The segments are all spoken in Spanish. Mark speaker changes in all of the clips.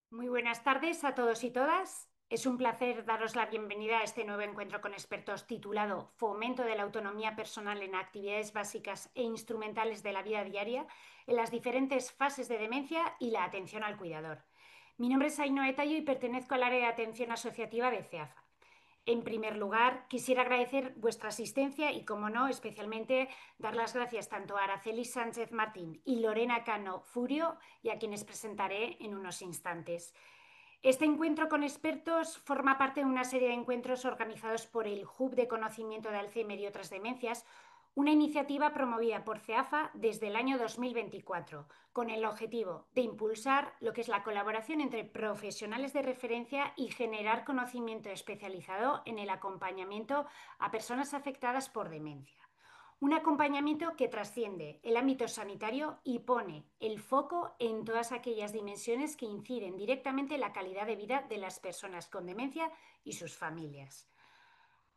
Speaker 1: Muy buenas tardes a todos y todas. Es un placer daros la bienvenida a este nuevo encuentro con expertos titulado Fomento de la autonomía personal en actividades básicas e instrumentales de la vida diaria en las diferentes fases de demencia y la atención al cuidador. Mi nombre es Ainhoa Tallo y pertenezco al área de atención asociativa de CEAFA. En primer lugar, quisiera agradecer vuestra asistencia y, como no, especialmente dar las gracias tanto a Araceli Sánchez Martín y Lorena Cano Furio, y a quienes presentaré en unos instantes. Este encuentro con expertos forma parte de una serie de encuentros organizados por el Hub de Conocimiento de Alzheimer y otras demencias, una iniciativa promovida por CEAFA desde el año 2024, con el objetivo de impulsar lo que es la colaboración entre profesionales de referencia y generar conocimiento especializado en el acompañamiento a personas afectadas por demencia. Un acompañamiento que trasciende el ámbito sanitario y pone el foco en todas aquellas dimensiones que inciden directamente en la calidad de vida de las personas con demencia y sus familias.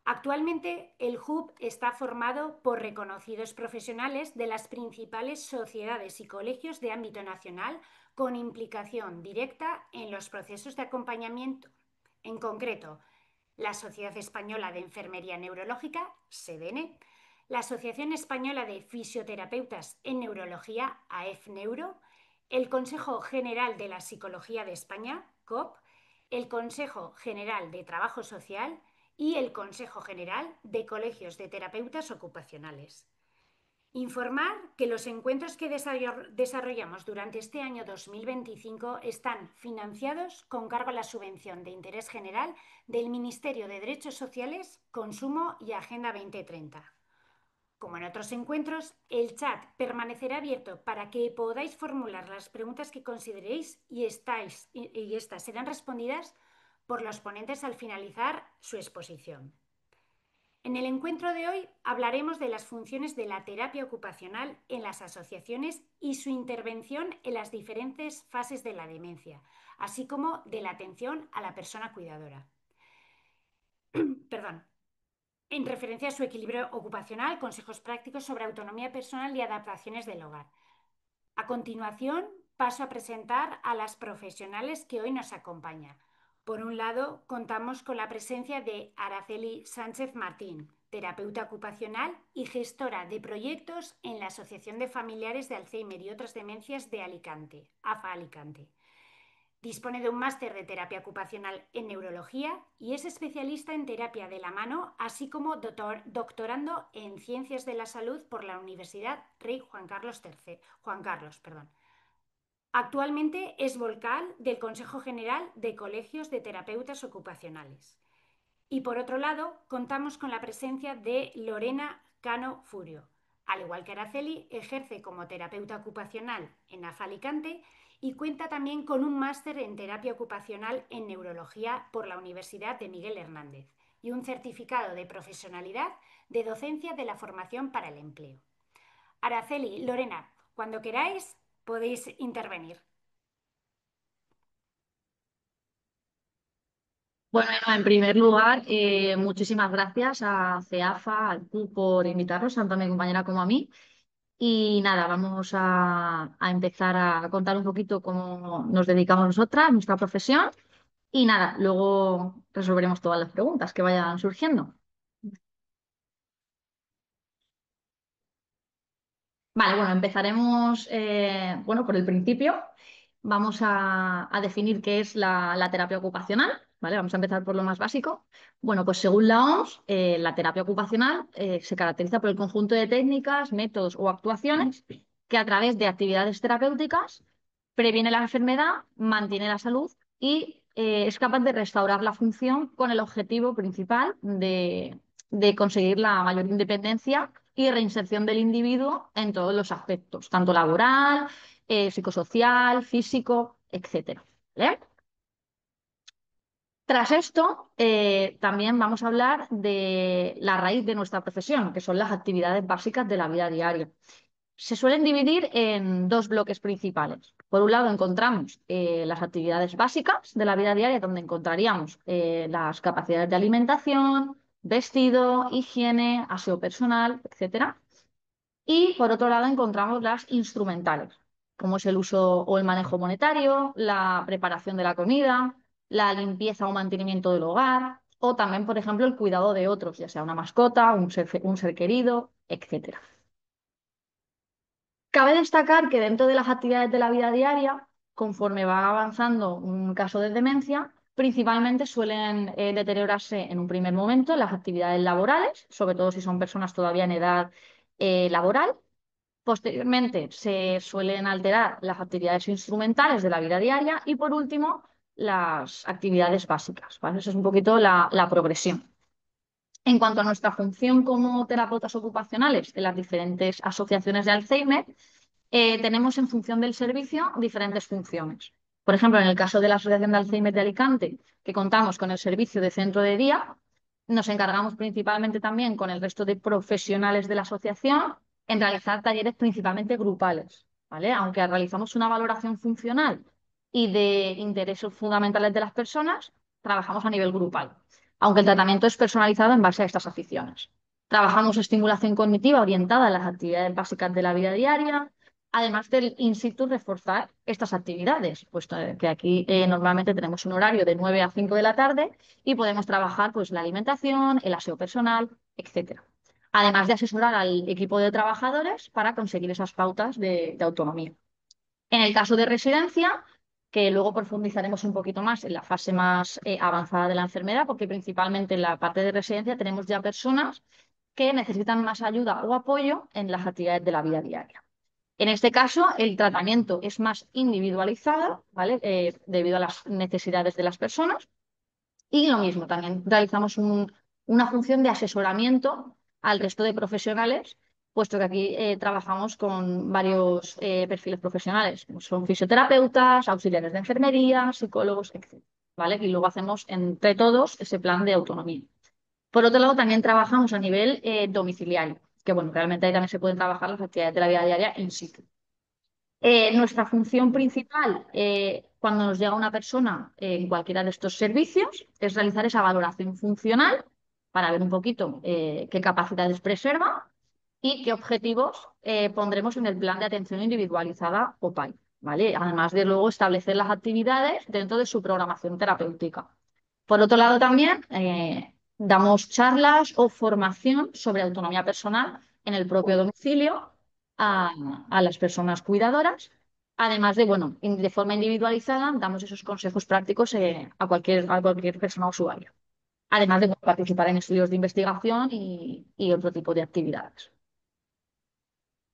Speaker 1: Actualmente, el Hub está formado por reconocidos profesionales de las principales sociedades y colegios de ámbito nacional con implicación directa en los procesos de acompañamiento. En concreto, la Sociedad Española de Enfermería Neurológica, SEDENE, la Asociación Española de Fisioterapeutas en Neurología, AEFNeuro, el Consejo General de la Psicología de España, COP, el Consejo General de Trabajo Social y el Consejo General de Colegios de Terapeutas Ocupacionales. Informar que los encuentros que desarrollamos durante este año 2025 están financiados con cargo a la subvención de interés general del Ministerio de Derechos Sociales, Consumo y Agenda 2030. Como en otros encuentros, el chat permanecerá abierto para que podáis formular las preguntas que consideréis y estas serán respondidas por los ponentes al finalizar su exposición. En el encuentro de hoy hablaremos de las funciones de la terapia ocupacional en las asociaciones y su intervención en las diferentes fases de la demencia, así como de la atención a la persona cuidadora. Perdón. En referencia a su equilibrio ocupacional, consejos prácticos sobre autonomía personal y adaptaciones del hogar. A continuación, paso a presentar a las profesionales que hoy nos acompañan. Por un lado, contamos con la presencia de Araceli Sánchez Martín, terapeuta ocupacional y gestora de proyectos en la Asociación de Familiares de Alzheimer y otras demencias de Alicante, AFA Alicante. Dispone de un máster de terapia ocupacional en neurología y es especialista en terapia de la mano, así como doctorando en ciencias de la salud por la Universidad Rey Juan Carlos III. Actualmente es vocal del Consejo General de Colegios de Terapeutas Ocupacionales. Y por otro lado, contamos con la presencia de Lorena Cano Furio. Al igual que Araceli, ejerce como terapeuta ocupacional en AFA Alicante y cuenta también con un máster en terapia ocupacional en neurología por la Universidad de Miguel Hernández y un certificado de profesionalidad de docencia de la formación para el empleo. Araceli, Lorena, cuando queráis podéis intervenir.
Speaker 2: Bueno, Emma, en primer lugar, muchísimas gracias a CEAFA, al CUP por invitarnos, tanto a mi compañera como a mí. Y nada, vamos a empezar a contar un poquito cómo nos dedicamos nosotras, nuestra profesión. Y nada, luego resolveremos todas las preguntas que vayan surgiendo. Vale, bueno, empezaremos bueno, por el principio. Vamos a definir qué es la terapia ocupacional, ¿vale? Vamos a empezar por lo más básico. Bueno, pues según la OMS, la terapia ocupacional se caracteriza por el conjunto de técnicas, métodos o actuaciones que a través de actividades terapéuticas previene la enfermedad, mantiene la salud y es capaz de restaurar la función con el objetivo principal de conseguir la mayor independencia y reinserción del individuo en todos los aspectos, tanto laboral, psicosocial, físico, etcétera. ¿Vale? Tras esto, también vamos a hablar de la raíz de nuestra profesión, que son las actividades básicas de la vida diaria. Se suelen dividir en dos bloques principales. Por un lado encontramos las actividades básicas de la vida diaria, donde encontraríamos las capacidades de alimentación, vestido, higiene, aseo personal, etcétera. Y por otro lado encontramos las instrumentales, como es el uso o el manejo monetario, la preparación de la comida, la limpieza o mantenimiento del hogar, o también, por ejemplo, el cuidado de otros, ya sea una mascota, un ser querido, etcétera. Cabe destacar que dentro de las actividades de la vida diaria, conforme va avanzando un caso de demencia, principalmente suelen deteriorarse en un primer momento las actividades laborales, sobre todo si son personas todavía en edad laboral. Posteriormente se suelen alterar las actividades instrumentales de la vida diaria y por último las actividades básicas, ¿vale? Esa es un poquito la progresión. En cuanto a nuestra función como terapeutas ocupacionales de las diferentes asociaciones de Alzheimer, tenemos en función del servicio diferentes funciones. Por ejemplo, en el caso de la Asociación de Alzheimer de Alicante, que contamos con el servicio de centro de día, nos encargamos principalmente también con el resto de profesionales de la asociación en realizar talleres principalmente grupales, ¿vale? Aunque realizamos una valoración funcional y de intereses fundamentales de las personas, trabajamos a nivel grupal, aunque el tratamiento es personalizado en base a estas aficiones. Trabajamos estimulación cognitiva orientada a las actividades básicas de la vida diaria, además del in situ reforzar estas actividades, puesto que aquí normalmente tenemos un horario de 9 a 5 de la tarde y podemos trabajar pues, la alimentación, el aseo personal, etcétera. Además de asesorar al equipo de trabajadores para conseguir esas pautas de autonomía. En el caso de residencia, que luego profundizaremos un poquito más en la fase más avanzada de la enfermedad, porque principalmente en la parte de residencia tenemos ya personas que necesitan más ayuda o apoyo en las actividades de la vida diaria. En este caso, el tratamiento es más individualizado, ¿vale? Debido a las necesidades de las personas. Y lo mismo, también realizamos una función de asesoramiento al resto de profesionales, puesto que aquí trabajamos con varios perfiles profesionales, como son fisioterapeutas, auxiliares de enfermería, psicólogos, etc. ¿Vale? Y luego hacemos entre todos ese plan de autonomía. Por otro lado, también trabajamos a nivel domiciliario, que bueno, realmente ahí también se pueden trabajar las actividades de la vida diaria in situ. Nuestra función principal cuando nos llega una persona en cualquiera de estos servicios es realizar esa valoración funcional para ver un poquito qué capacidades preserva y qué objetivos pondremos en el plan de atención individualizada o PAI, ¿vale? Además de luego establecer las actividades dentro de su programación terapéutica. Por otro lado, también damos charlas o formación sobre autonomía personal en el propio domicilio a las personas cuidadoras. Además de, bueno, de forma individualizada, damos esos consejos prácticos a cualquier persona usuaria. Además de bueno, participar en estudios de investigación y otro tipo de actividades.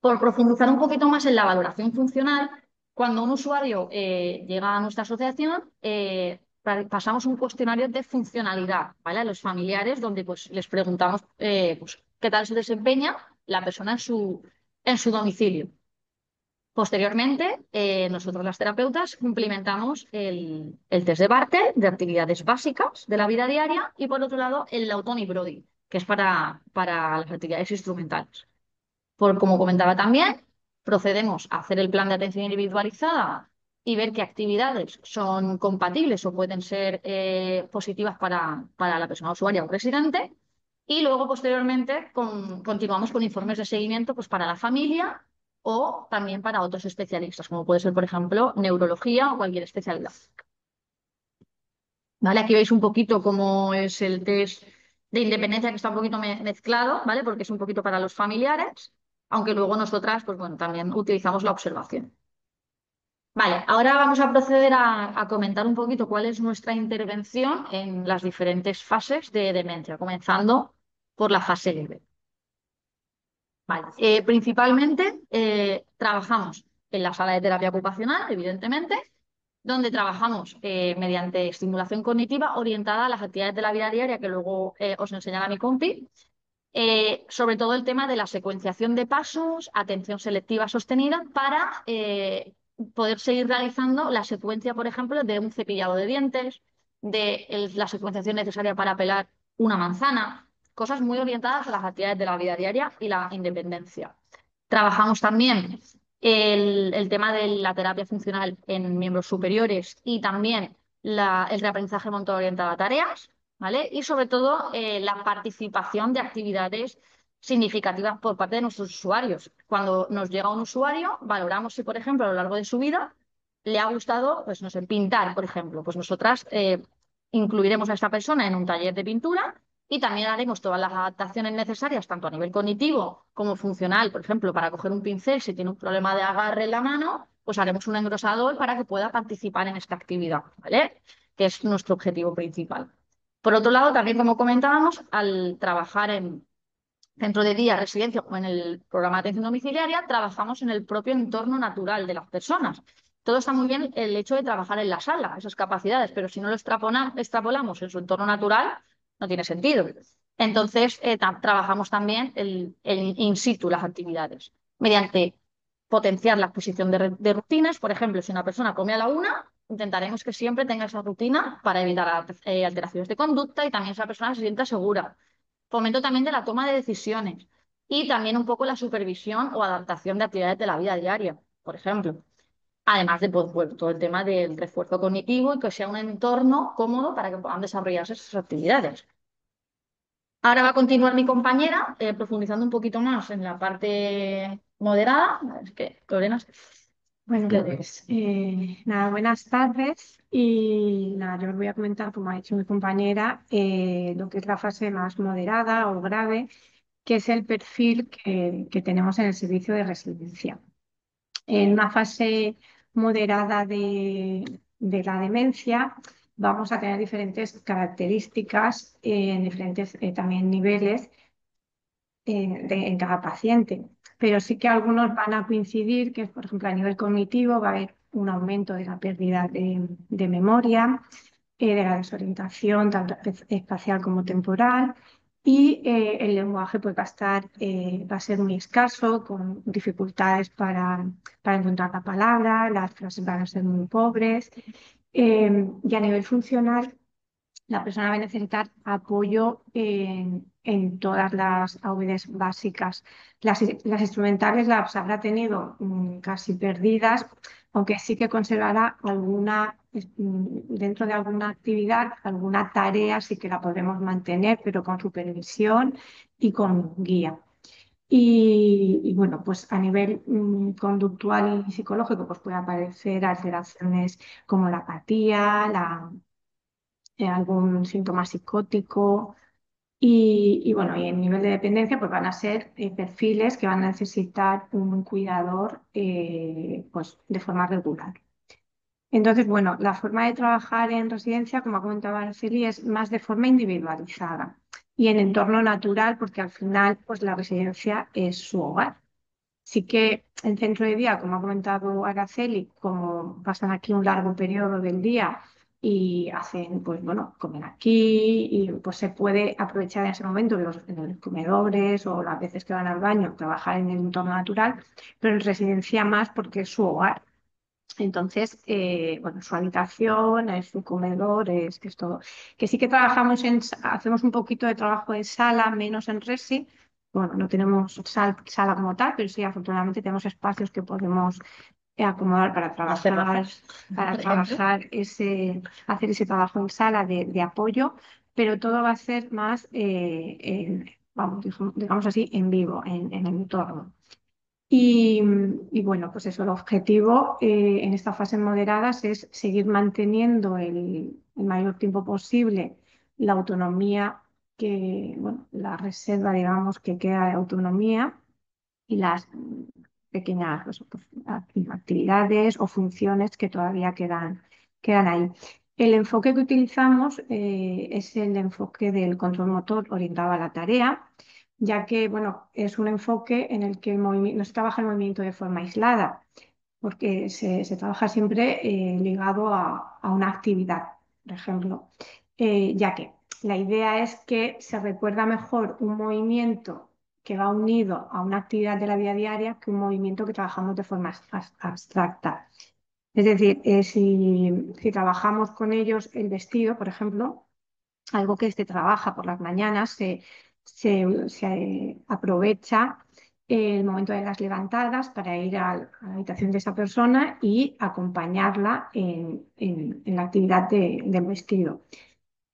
Speaker 2: Por profundizar un poquito más en la valoración funcional, cuando un usuario llega a nuestra asociación, pasamos un cuestionario de funcionalidad, ¿vale? A los familiares, donde pues, les preguntamos pues, qué tal se desempeña la persona en su domicilio. Posteriormente, nosotros las terapeutas cumplimentamos el test de Bartle de actividades básicas de la vida diaria y por otro lado el Lautoni Brody, que es para las actividades instrumentales. Como comentaba también, procedemos a hacer el plan de atención individualizada y ver qué actividades son compatibles o pueden ser positivas para la persona usuaria o residente. Y luego, posteriormente, continuamos con informes de seguimiento pues, para la familia o también para otros especialistas, como puede ser, por ejemplo, neurología o cualquier especialidad. ¿Vale? Aquí veis un poquito cómo es el test de independencia que está un poquito mezclado, ¿vale? Porque es un poquito para los familiares, aunque luego nosotras, pues bueno, también utilizamos la observación. Vale, ahora vamos a proceder a comentar un poquito cuál es nuestra intervención en las diferentes fases de demencia, comenzando por la fase leve. Vale, principalmente trabajamos en la sala de terapia ocupacional, evidentemente, donde trabajamos mediante estimulación cognitiva orientada a las actividades de la vida diaria que luego os enseñará mi compi, sobre todo el tema de la secuenciación de pasos, atención selectiva sostenida para poder seguir realizando la secuencia, por ejemplo, de un cepillado de dientes, la secuenciación necesaria para pelar una manzana, cosas muy orientadas a las actividades de la vida diaria y la independencia. Trabajamos también el tema de la terapia funcional en miembros superiores y también el reaprendizaje motor orientado a tareas, ¿vale? Y sobre todo la participación de actividades significativas por parte de nuestros usuarios. Cuando nos llega un usuario, valoramos si, por ejemplo, a lo largo de su vida le ha gustado, pues no sé, pintar, por ejemplo. Pues nosotras incluiremos a esta persona en un taller de pintura y también haremos todas las adaptaciones necesarias, tanto a nivel cognitivo como funcional. Por ejemplo, para coger un pincel, si tiene un problema de agarre en la mano, pues haremos un engrosador para que pueda participar en esta actividad, ¿vale? Que es nuestro objetivo principal. Por otro lado, también como comentábamos, al trabajar en centro de día, residencia o en el programa de atención domiciliaria, trabajamos en el propio entorno natural de las personas. Todo está muy bien el hecho de trabajar en la sala, esas capacidades, pero si no lo extrapolamos en su entorno natural, no tiene sentido. Entonces, trabajamos también el in situ las actividades, mediante potenciar la adquisición de rutinas. Por ejemplo, si una persona come a la una, intentaremos que siempre tenga esa rutina para evitar alteraciones de conducta y también esa persona se sienta segura. Fomento también de la toma de decisiones y también un poco la supervisión o adaptación de actividades de la vida diaria, por ejemplo. Además de pues, todo el tema del refuerzo cognitivo y que sea un entorno cómodo para que puedan desarrollarse esas actividades. Ahora va a continuar mi compañera profundizando un poquito más en la parte moderada. Es que, Lorena,
Speaker 3: Bueno,
Speaker 2: ya
Speaker 3: pues nada, buenas tardes y nada, yo os voy a comentar, como ha dicho mi compañera, lo que es la fase más moderada o grave, que es el perfil que tenemos en el servicio de residencia. En una fase moderada de la demencia vamos a tener diferentes características en diferentes también niveles en cada paciente. Pero sí que algunos van a coincidir, que por ejemplo a nivel cognitivo va a haber un aumento de la pérdida de memoria, de la desorientación tanto espacial como temporal. Y el lenguaje pues, va a ser muy escaso, con dificultades para encontrar la palabra, las frases van a ser muy pobres. Y a nivel funcional, la persona va a necesitar apoyo en todas las AVDs básicas. Las instrumentales las habrá tenido casi perdidas, aunque sí que conservará dentro de alguna actividad, alguna tarea sí que la podremos mantener, pero con supervisión y con guía. Y bueno, pues a nivel conductual y psicológico, pues puede aparecer alteraciones como la apatía, algún síntoma psicótico y bueno, y en nivel de dependencia pues van a ser perfiles que van a necesitar un cuidador pues de forma regular. Entonces, bueno, la forma de trabajar en residencia, como ha comentado Araceli, es más de forma individualizada y en entorno natural porque al final pues la residencia es su hogar. Sí que el centro de día, como ha comentado Araceli, como pasan aquí un largo periodo del día y hacen, pues bueno, comen aquí y pues se puede aprovechar en ese momento en los comedores o las veces que van al baño, trabajar en el entorno natural, pero en residencia más porque es su hogar. Entonces, bueno, su habitación, es su comedor, es todo. Que sí que hacemos un poquito de trabajo en sala, menos en resi. Bueno, no tenemos sala como tal, pero sí, afortunadamente tenemos espacios que podemos acomodar para hacer ese trabajo en sala de apoyo, pero todo va a ser más, vamos, digamos así, en vivo, en el entorno. Y bueno, pues eso, el objetivo en estas fases moderadas es seguir manteniendo el mayor tiempo posible la autonomía bueno, la reserva, digamos, que queda de autonomía y las pequeñas pues, actividades o funciones que todavía quedan ahí. El enfoque que utilizamos es el enfoque del control motor orientado a la tarea, ya que bueno, es un enfoque en el que no se trabaja el movimiento de forma aislada, porque se trabaja siempre ligado a una actividad, por ejemplo, ya que la idea es que se recuerda mejor un movimiento que va unido a una actividad de la vida diaria que un movimiento que trabajamos de forma abstracta. Es decir, si trabajamos con ellos el vestido, por ejemplo, algo que se trabaja por las mañanas, se aprovecha el momento de las levantadas para ir a la habitación de esa persona y acompañarla en la actividad del vestido.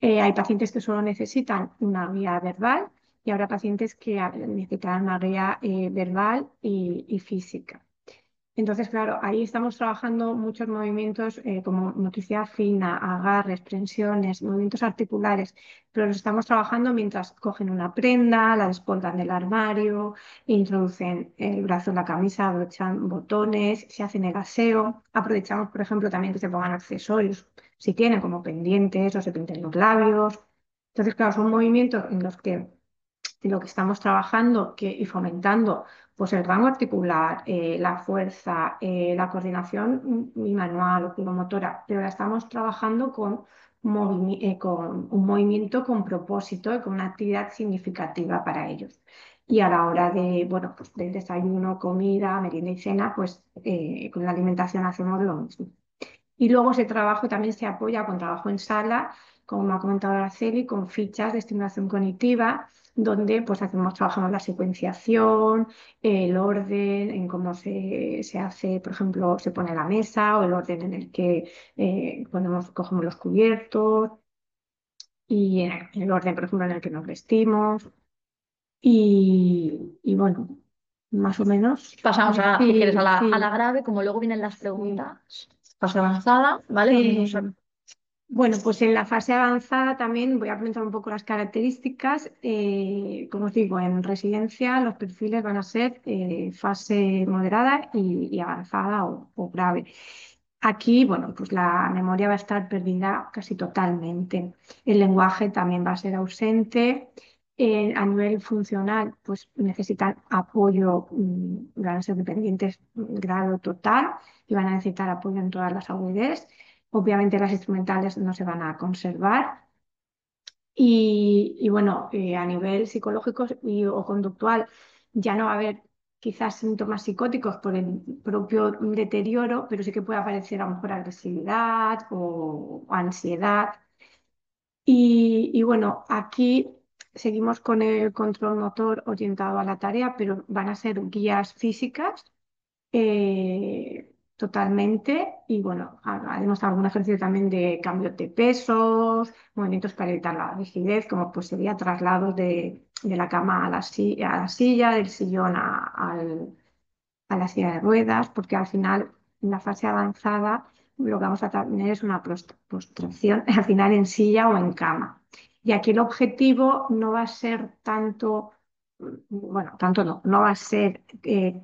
Speaker 3: Hay pacientes que solo necesitan una guía verbal y habrá pacientes que necesitarán una guía verbal y física. Entonces, claro, ahí estamos trabajando muchos movimientos como motricidad fina, agarres, prensiones, movimientos articulares, pero los estamos trabajando mientras cogen una prenda, la despolvan del armario, introducen el brazo en la camisa, abrochan botones, se hacen el aseo. Aprovechamos, por ejemplo, también que se pongan accesorios, si tienen como pendientes o se pinten los labios. Entonces, claro, son movimientos en los que de lo que estamos trabajando y fomentando pues el rango articular, la fuerza, la coordinación manual o motora, pero la estamos trabajando con un movimiento con propósito y con una actividad significativa para ellos. Y a la hora de, bueno, pues del desayuno, comida, merienda y cena, pues con la alimentación hacemos lo mismo. Y luego ese trabajo también se apoya con trabajo en sala, como me ha comentado Araceli, con fichas de estimulación cognitiva, donde pues trabajamos la secuenciación, el orden, en cómo se hace, por ejemplo, se pone la mesa o el orden en el que cogemos los cubiertos y el orden, por ejemplo, en el que nos vestimos. Y bueno, más o menos.
Speaker 2: Pasamos si
Speaker 3: Sí,
Speaker 2: quieres, a
Speaker 3: sí.
Speaker 2: la grave, como luego vienen las preguntas. Fase avanzada, ¿vale?
Speaker 3: Bueno, pues en la fase avanzada también voy a comentar un poco las características. Como os digo, en residencia los perfiles van a ser fase moderada y avanzada o grave. Aquí, bueno, pues la memoria va a estar perdida casi totalmente. El lenguaje también va a ser ausente. A nivel funcional, pues necesitan apoyo, van a ser dependientes grado total y van a necesitar apoyo en todas las AVDs. Obviamente las instrumentales no se van a conservar. Y bueno, a nivel psicológico o conductual ya no va a haber quizás síntomas psicóticos por el propio deterioro, pero sí que puede aparecer a lo mejor agresividad o ansiedad. Y bueno, aquí seguimos con el control motor orientado a la tarea, pero van a ser guías físicas totalmente. Y bueno, haremos algún ejercicio también de cambio de pesos, movimientos para evitar la rigidez, como pues sería traslados de la cama a a la silla, del sillón a la silla de ruedas, porque al final, en la fase avanzada, lo que vamos a tener es una postración, al final en silla o en cama. Y aquí el objetivo no va a ser tanto, bueno, tanto no, no va a ser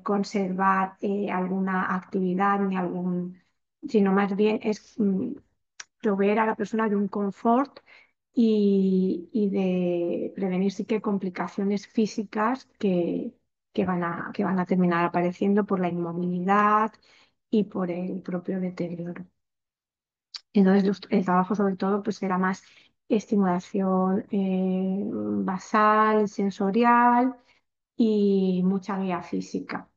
Speaker 3: conservar alguna actividad ni sino más bien es proveer a la persona de un confort y de prevenir sí que complicaciones físicas que van a terminar apareciendo por la inmovilidad y por el propio deterioro. Entonces, el trabajo sobre todo pues será más estimulación basal, sensorial y mucha guía física.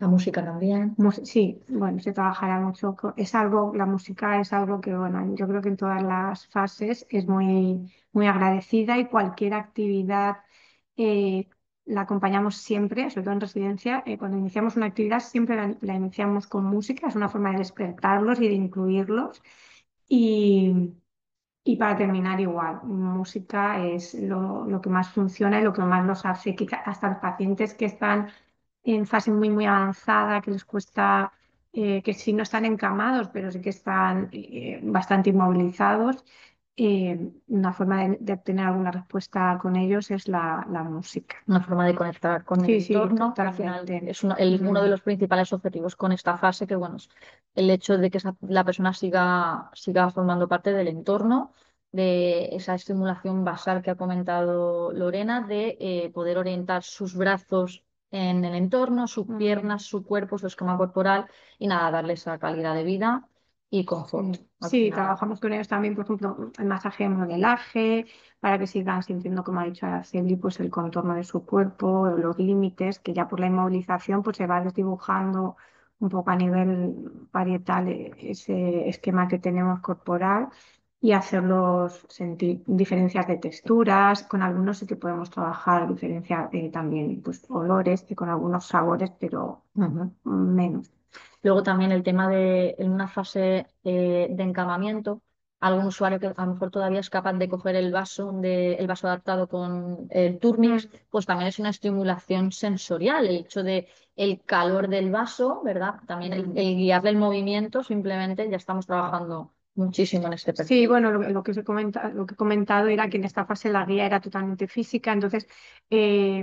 Speaker 2: La música también.
Speaker 3: Sí, bueno, se trabajará mucho. Es algo, la música es algo que, bueno, yo creo que en todas las fases es muy agradecida y cualquier actividad eh, la acompañamos siempre, sobre todo en residencia. Cuando iniciamos una actividad siempre la iniciamos con música, es una forma de despertarlos y de incluirlos. Y, y para terminar igual, música es lo que más funciona y lo que más los hace, quizá hasta los pacientes que están en fase muy avanzada, que les cuesta, que sí no están encamados, pero sí que están bastante inmovilizados. Una forma de obtener alguna respuesta con ellos es la música.
Speaker 2: Una forma de conectar con el
Speaker 3: Sí,
Speaker 2: entorno, que al final
Speaker 3: totalmente.
Speaker 2: es uno de los principales objetivos con esta fase, que bueno, es el hecho de que la persona siga formando parte del entorno, de esa estimulación basal que ha comentado Lorena, de poder orientar sus brazos en el entorno, sus piernas, su cuerpo, su esquema corporal y nada, darle esa calidad de vida y confort.
Speaker 3: Sí, trabajamos con ellos también, por ejemplo, el masaje de modelaje, para que sigan sintiendo, como ha dicho Araceli, pues el contorno de su cuerpo, los límites, que ya por la inmovilización pues se va desdibujando un poco a nivel parietal ese esquema que tenemos corporal y hacerlos sentir diferencias de texturas. Con algunos sí que podemos trabajar diferencias también pues olores y con algunos sabores, pero menos.
Speaker 2: Luego también el tema de en una fase de encamamiento, algún usuario que a lo mejor todavía es capaz de coger el vaso adaptado con el Turmix, pues también es una estimulación sensorial, el hecho de el calor del vaso, ¿verdad? También el guiarle el movimiento, simplemente ya estamos trabajando muchísimo en este perfil.
Speaker 3: Sí, bueno, lo que lo que he comentado era que en esta fase la guía era totalmente física, entonces,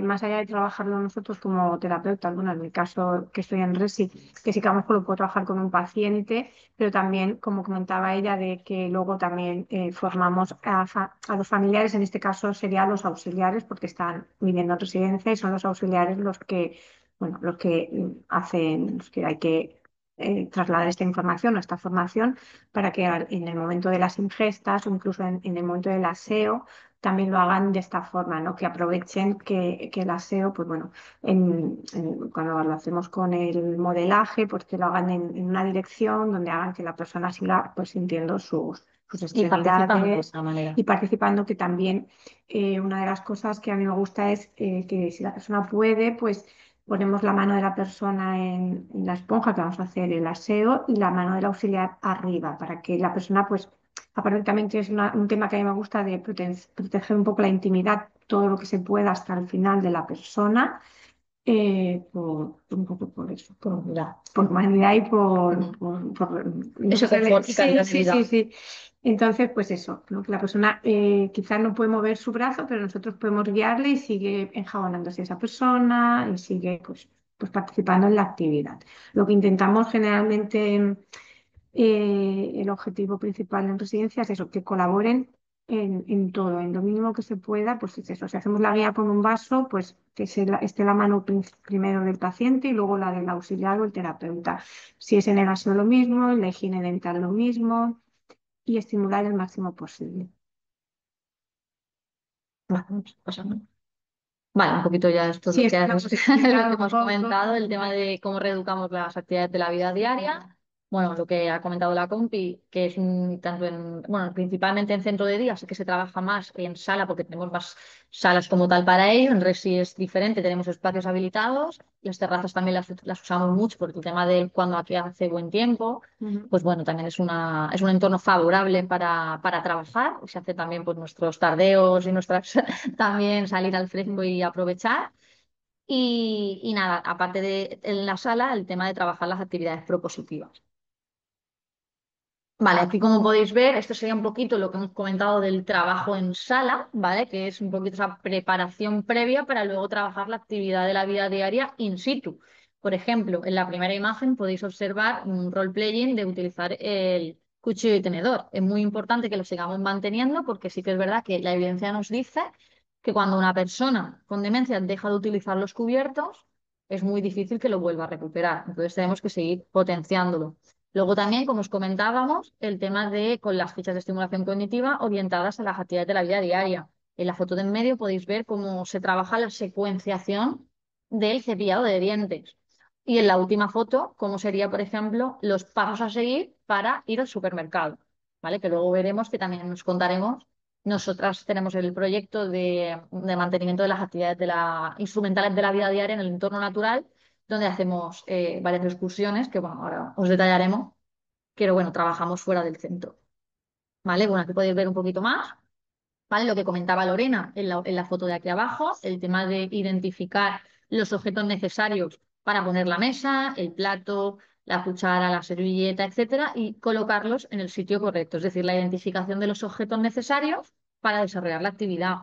Speaker 3: más allá de trabajarlo nosotros como terapeutas, bueno, en mi caso que estoy en RESI, que sí que a lo mejor lo puedo trabajar con un paciente, pero también, como comentaba ella, de que luego también formamos a los familiares, en este caso serían los auxiliares, porque están viviendo en residencia y son los auxiliares los que, bueno, los que hacen, los que hay que trasladar esta información o esta formación para que en el momento de las ingestas o incluso en el momento del aseo también lo hagan de esta forma, ¿no? Que aprovechen que el aseo, pues bueno, cuando lo hacemos con el modelaje, pues que lo hagan en una dirección donde hagan que la persona siga pues sintiendo sus
Speaker 2: Y participando de
Speaker 3: extremidades
Speaker 2: esta manera.
Speaker 3: y participando, que también una de las cosas que a mí me gusta es que si la persona puede, pues ponemos la mano de la persona en la esponja que vamos a hacer el aseo y la mano del auxiliar arriba para que la persona, pues, aparte también que es un tema que a mí me gusta de proteger un poco la intimidad, todo lo que se pueda hasta el final de la persona, un poco por eso, por humanidad y no
Speaker 2: Eso, confort y
Speaker 3: sí,
Speaker 2: calidad de
Speaker 3: sí, sí,
Speaker 2: vida.
Speaker 3: sí. Entonces, pues eso, ¿no? Que la persona quizás no puede mover su brazo, pero nosotros podemos guiarle y sigue enjabonándose esa persona y sigue pues participando en la actividad. Lo que intentamos generalmente, el objetivo principal en residencia es eso, que colaboren en todo, en lo mínimo que se pueda, pues es eso. Si hacemos la guía con un vaso, pues que esté la mano primero del paciente y luego la del auxiliar o el terapeuta. Si es en el aseo lo mismo, en la higiene dental lo mismo y estimular el máximo posible.
Speaker 2: Vale, pasando. Vale, un poquito ya esto es
Speaker 3: Sí,
Speaker 2: lo
Speaker 3: esto lo hemos
Speaker 2: lo que
Speaker 3: explicado un
Speaker 2: hemos
Speaker 3: poco.
Speaker 2: comentado, el tema de cómo reeducamos las actividades de la vida diaria. Bueno, lo que ha comentado la compi, que es tanto bueno, principalmente en centro de día, sí que se trabaja más en sala porque tenemos más salas como tal para ello. En Resi es diferente, tenemos espacios habilitados. Las terrazas también las usamos mucho por el tema de cuando aquí hace buen tiempo.
Speaker 3: Ujú.
Speaker 2: Pues bueno, también es un entorno favorable para trabajar. Se hace también pues, nuestros tardeos y nuestras también salir al fresco y aprovechar. Y nada, aparte de en la sala, el tema de trabajar las actividades propositivas. Vale, aquí como podéis ver, esto sería un poquito lo que hemos comentado del trabajo en sala, ¿vale? Que es un poquito esa preparación previa para luego trabajar la actividad de la vida diaria in situ. Por ejemplo, en la primera imagen podéis observar un role-playing de utilizar el cuchillo y tenedor. Es muy importante que lo sigamos manteniendo porque sí que es verdad que la evidencia nos dice que cuando una persona con demencia deja de utilizar los cubiertos, es muy difícil que lo vuelva a recuperar. Entonces tenemos que seguir potenciándolo. Luego también, como os comentábamos, el tema de con las fichas de estimulación cognitiva orientadas a las actividades de la vida diaria. En la foto de en medio podéis ver cómo se trabaja la secuenciación del cepillado de dientes. Y en la última foto, cómo sería, por ejemplo, los pasos a seguir para ir al supermercado, ¿vale? Que luego veremos que también nos contaremos. Nosotras tenemos el proyecto de mantenimiento de las actividades instrumentales de la vida diaria en el entorno natural donde hacemos varias excursiones que, bueno, ahora os detallaremos, pero bueno, trabajamos fuera del centro. ¿Vale? Bueno, aquí podéis ver un poquito más, ¿vale? Lo que comentaba Lorena en la foto de aquí abajo, el tema de identificar los objetos necesarios para poner la mesa, el plato, la cuchara, la servilleta, etcétera, y colocarlos en el sitio correcto, es decir, la identificación de los objetos necesarios para desarrollar la actividad.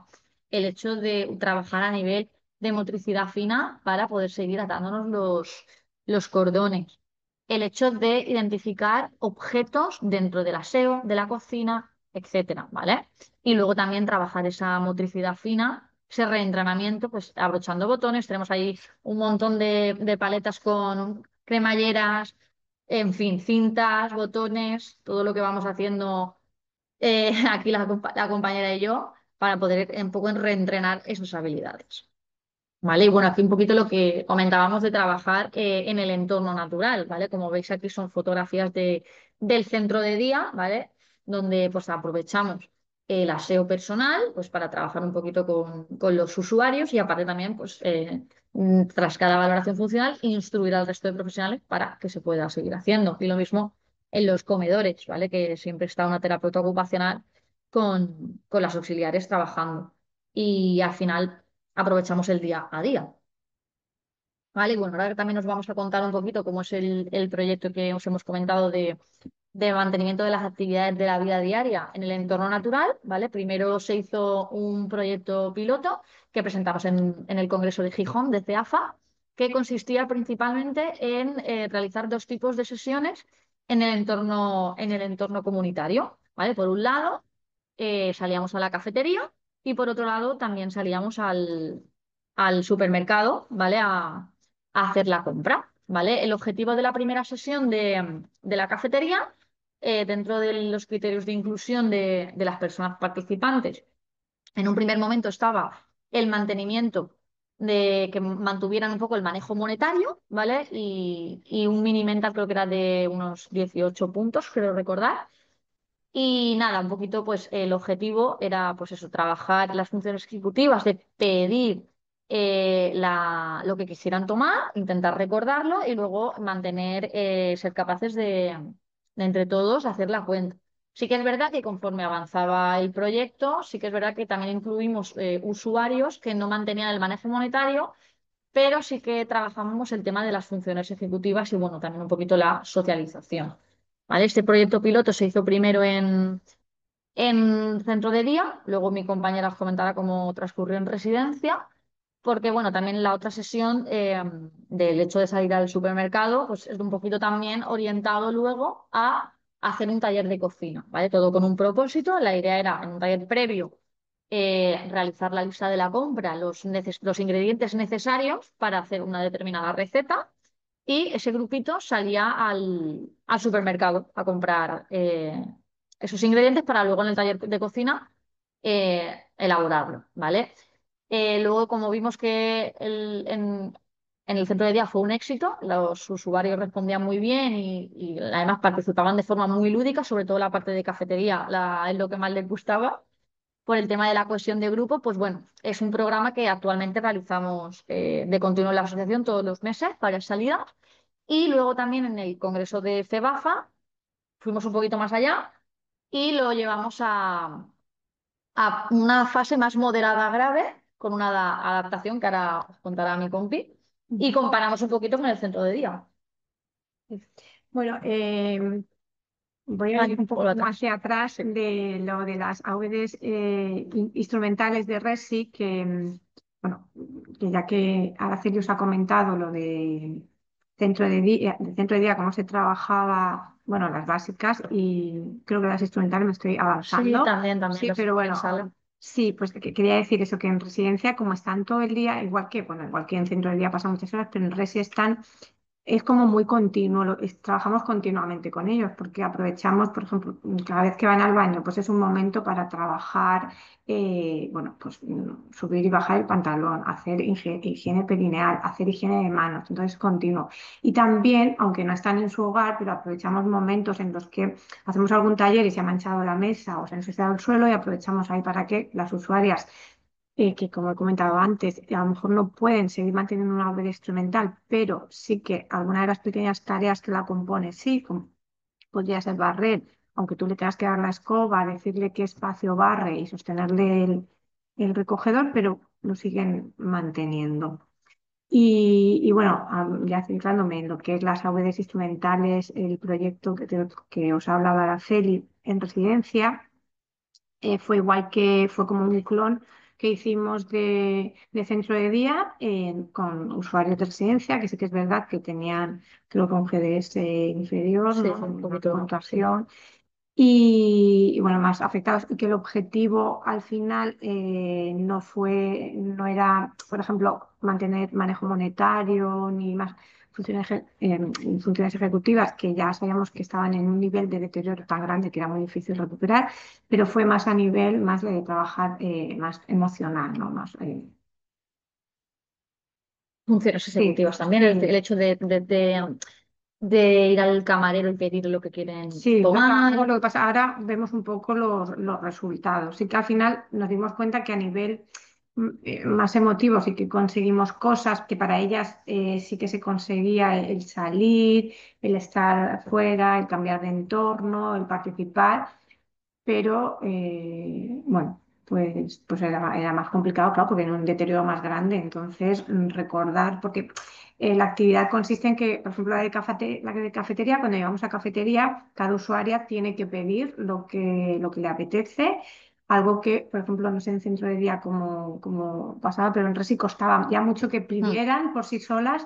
Speaker 2: El hecho de trabajar a nivel de motricidad fina para poder seguir atándonos los cordones. El hecho de identificar objetos dentro del aseo, de la cocina, etcétera, ¿vale? Y luego también trabajar esa motricidad fina, ese reentrenamiento, pues abrochando botones. Tenemos ahí un montón de paletas con cremalleras, en fin, cintas, botones, todo lo que vamos haciendo aquí la compañera y yo para poder un poco reentrenar esas habilidades. ¿Vale? Y bueno, aquí un poquito lo que comentábamos de trabajar en el entorno natural, ¿vale? Como veis aquí son fotografías del centro de día, ¿vale? Donde pues aprovechamos el aseo personal pues para trabajar un poquito con los usuarios y aparte también pues tras cada valoración funcional instruir al resto de profesionales para que se pueda seguir haciendo. Y lo mismo en los comedores, ¿vale? Que siempre está una terapeuta ocupacional con las auxiliares trabajando. Y al final aprovechamos el día a día. ¿Vale? Y bueno, ahora también nos vamos a contar un poquito cómo es el proyecto que os hemos comentado de mantenimiento de las actividades de la vida diaria en el entorno natural, ¿vale? Primero se hizo un proyecto piloto que presentamos en el Congreso de Gijón de CEAFA, que consistía principalmente en realizar dos tipos de sesiones en el entorno comunitario, ¿vale? Por un lado, salíamos a la cafetería y por otro lado también salíamos al supermercado, ¿vale? A hacer la compra, ¿vale? El objetivo de la primera sesión de la cafetería, dentro de los criterios de inclusión de las personas participantes, en un primer momento estaba el mantenimiento de que mantuvieran un poco el manejo monetario, ¿vale? Y un mini mental creo que era de unos 18 puntos, creo recordar. Y nada, un poquito pues el objetivo era pues eso, trabajar las funciones ejecutivas de pedir lo que quisieran tomar, intentar recordarlo y luego mantener, ser capaces de entre todos hacer la cuenta. Sí que es verdad que conforme avanzaba el proyecto, sí que es verdad que también incluimos usuarios que no mantenían el manejo monetario, pero sí que trabajamos el tema de las funciones ejecutivas y bueno, también un poquito la socialización. ¿Vale? Este proyecto piloto se hizo primero en centro de día, luego mi compañera os comentará cómo transcurrió en residencia, porque bueno, también la otra sesión del hecho de salir al supermercado, pues es un poquito también orientado luego a hacer un taller de cocina, ¿vale? Todo con un propósito. La idea era en un taller previo realizar la lista de la compra, los ingredientes necesarios para hacer una determinada receta y ese grupito salía al supermercado a comprar esos ingredientes para luego en el taller de cocina elaborarlo, ¿vale? Luego, como vimos que en el centro de día fue un éxito, los usuarios respondían muy bien y además participaban de forma muy lúdica, sobre todo la parte de cafetería, es lo que más les gustaba por el tema de la cohesión de grupo, pues bueno, es un programa que actualmente realizamos de continuo en la asociación todos los meses, varias salidas. Y luego también en el Congreso de FEBAFA fuimos un poquito más allá y lo llevamos a una fase más moderada grave, con una adaptación que ahora os contará mi compi, y comparamos un poquito con el centro de día.
Speaker 3: Bueno, voy a ir un poco más hacia atrás de lo de las AVDs instrumentales de RESI, que, bueno, que ya que Araceli os ha comentado lo de centro de día, cómo se trabajaba, bueno, las básicas y creo que las instrumentales me estoy avanzando.
Speaker 2: Sí, también.
Speaker 3: Sí,
Speaker 2: Los
Speaker 3: pero bueno,
Speaker 2: sala.
Speaker 3: sí, pues quería decir eso, que en residencia, como están todo el día, bueno, igual que en centro de día pasan muchas horas, pero en RESI están es como muy continuo, trabajamos continuamente con ellos porque aprovechamos, por ejemplo, cada vez que van al baño, pues es un momento para trabajar, bueno, pues subir y bajar el pantalón, hacer higiene perineal, hacer higiene de manos, entonces es continuo. Y también, aunque no están en su hogar, pero aprovechamos momentos en los que hacemos algún taller y se ha manchado la mesa o se ha ensuciado el suelo y aprovechamos ahí para que las usuarias que como he comentado antes, a lo mejor no pueden seguir manteniendo una obra instrumental, pero sí que alguna de las pequeñas tareas que la compone, sí, como podría ser barrer, aunque tú le tengas que dar la escoba, decirle qué espacio barre y sostenerle el recogedor, pero lo siguen manteniendo. Y bueno, ya centrándome en lo que es las AVDs instrumentales, el proyecto que os ha hablado Araceli en residencia, fue igual que fue como un clon que hicimos de centro de día con usuarios de residencia, que sí que es verdad que tenían, creo que un GDS inferior,
Speaker 2: Sí,
Speaker 3: ¿no?
Speaker 2: fue un
Speaker 3: Una
Speaker 2: poquito.
Speaker 3: puntuación. Y, bueno, más afectados, y que el objetivo al final no era, por ejemplo, mantener manejo monetario ni más funciones ejecutivas que ya sabíamos que estaban en un nivel de deterioro tan grande que era muy difícil recuperar, pero fue más a nivel más de trabajar más emocional, ¿no? Más,
Speaker 2: Funciones
Speaker 3: sí,
Speaker 2: ejecutivas también, el hecho de ir al camarero y pedir lo que quieren
Speaker 3: sí,
Speaker 2: tomar.
Speaker 3: lo que pasa, ahora vemos un poco los resultados. Sí que al final nos dimos cuenta que a nivel más emotivos y que conseguimos cosas que para ellas sí que se conseguía el salir, el estar fuera, el cambiar de entorno, el participar, pero bueno, pues era más complicado, claro, porque era un deterioro más grande. Entonces, recordar, porque la actividad consiste en que, por ejemplo, la de cafetería, cuando llevamos a cafetería, cada usuaria tiene que pedir lo que le apetece. Algo que, por ejemplo, no sé en centro de día como pasaba, pero en Resi costaba ya mucho que
Speaker 2: Mm.
Speaker 3: pidieran por sí solas,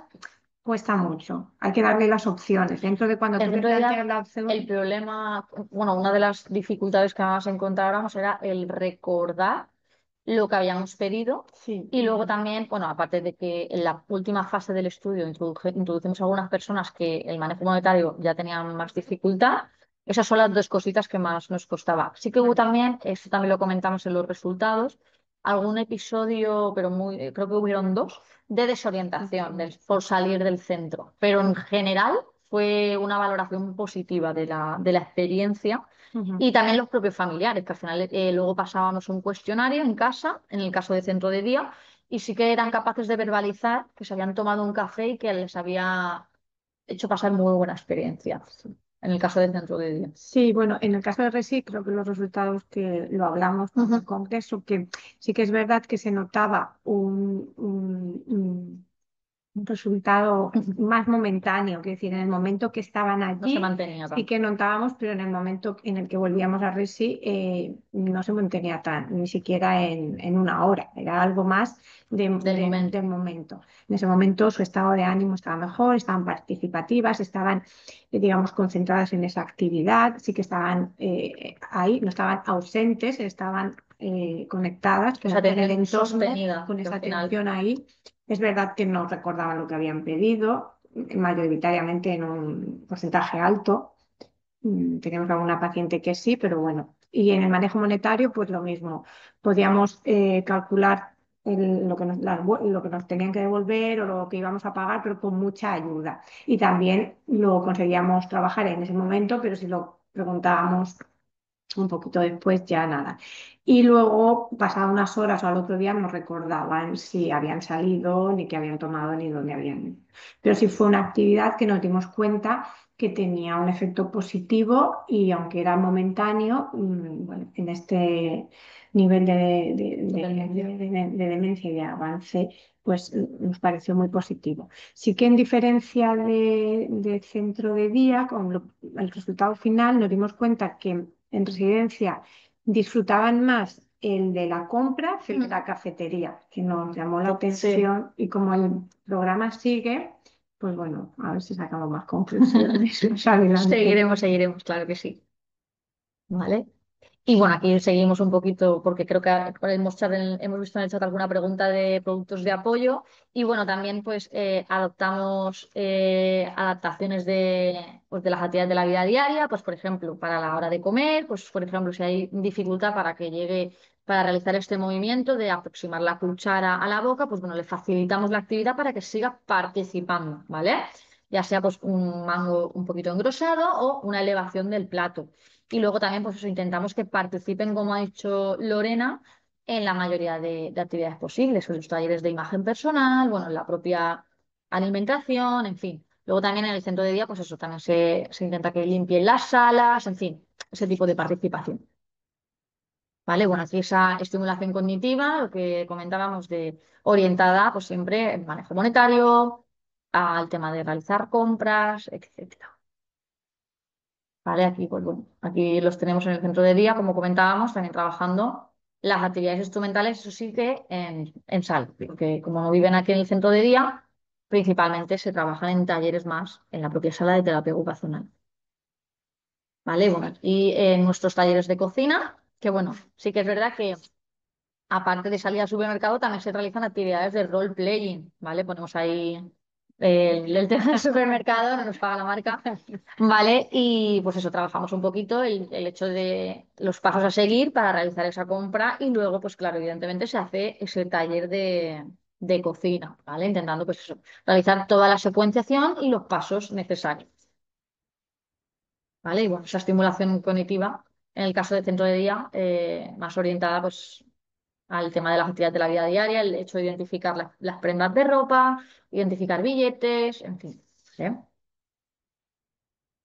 Speaker 3: cuesta mucho. Hay que darle las opciones. Dentro de cuando
Speaker 2: En
Speaker 3: tú le
Speaker 2: centro de
Speaker 3: planteas
Speaker 2: día,
Speaker 3: la opción.
Speaker 2: el problema, bueno, una de las dificultades que más encontrábamos era el recordar lo que habíamos pedido
Speaker 3: Sí.
Speaker 2: y luego también, bueno, aparte de que en la última fase del estudio introducimos algunas personas que el manejo monetario ya tenían más dificultad, esas son las dos cositas que más nos costaba. Sí que hubo también, eso también lo comentamos en los resultados, algún episodio, pero muy, creo que hubieron dos, de desorientación por salir del centro, pero en general fue una valoración positiva de la experiencia
Speaker 3: Ujú.
Speaker 2: y también los propios familiares, que al final luego pasábamos un cuestionario en casa, en el caso de centro de día, y sí que eran capaces de verbalizar que se habían tomado un café y que les había hecho pasar muy buena experiencia, en el caso del centro de día.
Speaker 3: Sí, bueno, en el caso de Resi, creo que los resultados que lo hablamos en el
Speaker 2: Ujú.
Speaker 3: congreso, que sí que es verdad que se notaba un resultado más momentáneo, que decir, en el momento que estaban
Speaker 2: No se
Speaker 3: allí
Speaker 2: mantenía
Speaker 3: sí
Speaker 2: tanto.
Speaker 3: que notábamos, pero en el momento en el que volvíamos a Resi no se mantenía ni siquiera en una hora, era algo más
Speaker 2: Del momento.
Speaker 3: del momento. En ese momento su estado de ánimo estaba mejor, estaban participativas, estaban, digamos, concentradas en esa actividad, sí que estaban ahí, no estaban ausentes, estaban conectadas
Speaker 2: Esa
Speaker 3: con el
Speaker 2: atención
Speaker 3: entorno,
Speaker 2: sostenida,
Speaker 3: con
Speaker 2: que
Speaker 3: esa
Speaker 2: al final.
Speaker 3: atención ahí. Es verdad que no recordaban lo que habían pedido, mayoritariamente en un porcentaje alto. Tenemos alguna paciente que sí, pero bueno. Y en el manejo monetario, pues lo mismo. Podíamos calcular lo que nos tenían que devolver o lo que íbamos a pagar, pero con mucha ayuda. Y también lo conseguíamos trabajar en ese momento, pero si lo preguntábamos un poquito después ya nada. Y luego, pasadas unas horas o al otro día, no recordaban si habían salido, ni qué habían tomado, ni dónde habían ido. Pero sí fue una actividad que nos dimos cuenta que tenía un efecto positivo y aunque era momentáneo, bueno, en este nivel de demencia y de avance, pues nos pareció muy positivo. Sí que en diferencia de centro de día, el resultado final nos dimos cuenta que en residencia disfrutaban más el de la compra que el de la cafetería, que nos llamó la
Speaker 2: Sí.
Speaker 3: atención y como el programa sigue, pues bueno, a ver si sacamos más conclusiones más adelante.
Speaker 2: Seguiremos, claro que sí. ¿Vale? Y bueno, aquí seguimos un poquito porque creo que hemos visto en el chat alguna pregunta de productos de apoyo y bueno, también pues adoptamos adaptaciones pues, de las actividades de la vida diaria, pues por ejemplo, para la hora de comer, pues por ejemplo, si hay dificultad para que llegue, para realizar este movimiento de aproximar la cuchara a la boca, pues bueno, le facilitamos la actividad para que siga participando, ¿vale? Ya sea pues un mango un poquito engrosado o una elevación del plato. Y luego también, pues eso, intentamos que participen, como ha dicho Lorena, en la mayoría de actividades posibles, en los talleres de imagen personal, bueno, en la propia alimentación, en fin. Luego también en el centro de día, pues eso, también se intenta que limpien las salas, en fin, ese tipo de participación. ¿Vale? Bueno, aquí esa estimulación cognitiva, lo que comentábamos de orientada, pues siempre en manejo monetario, al tema de realizar compras, etcétera. ¿Vale? Aquí, pues bueno, aquí los tenemos en el centro de día, como comentábamos, también trabajando las actividades instrumentales, eso sí que en sala, porque como no viven aquí en el centro de día, principalmente se trabajan en talleres más en la propia sala de terapia ocupacional. ¿Vale? Bueno, y en nuestros talleres de cocina, que bueno, sí que es verdad que aparte de salir al supermercado, también se realizan actividades de role-playing, ¿vale? Ponemos ahí el tema del supermercado, no nos paga la marca, ¿vale? Y pues eso, trabajamos un poquito el hecho de los pasos a seguir para realizar esa compra y luego, pues claro, evidentemente se hace ese taller de cocina, ¿vale? Intentando, pues eso, realizar toda la secuenciación y los pasos necesarios, ¿vale? Y bueno, esa estimulación cognitiva, en el caso del centro de día, más orientada, pues al tema de las actividades de la vida diaria, el hecho de identificar las prendas de ropa, identificar billetes, en fin. ¿Eh?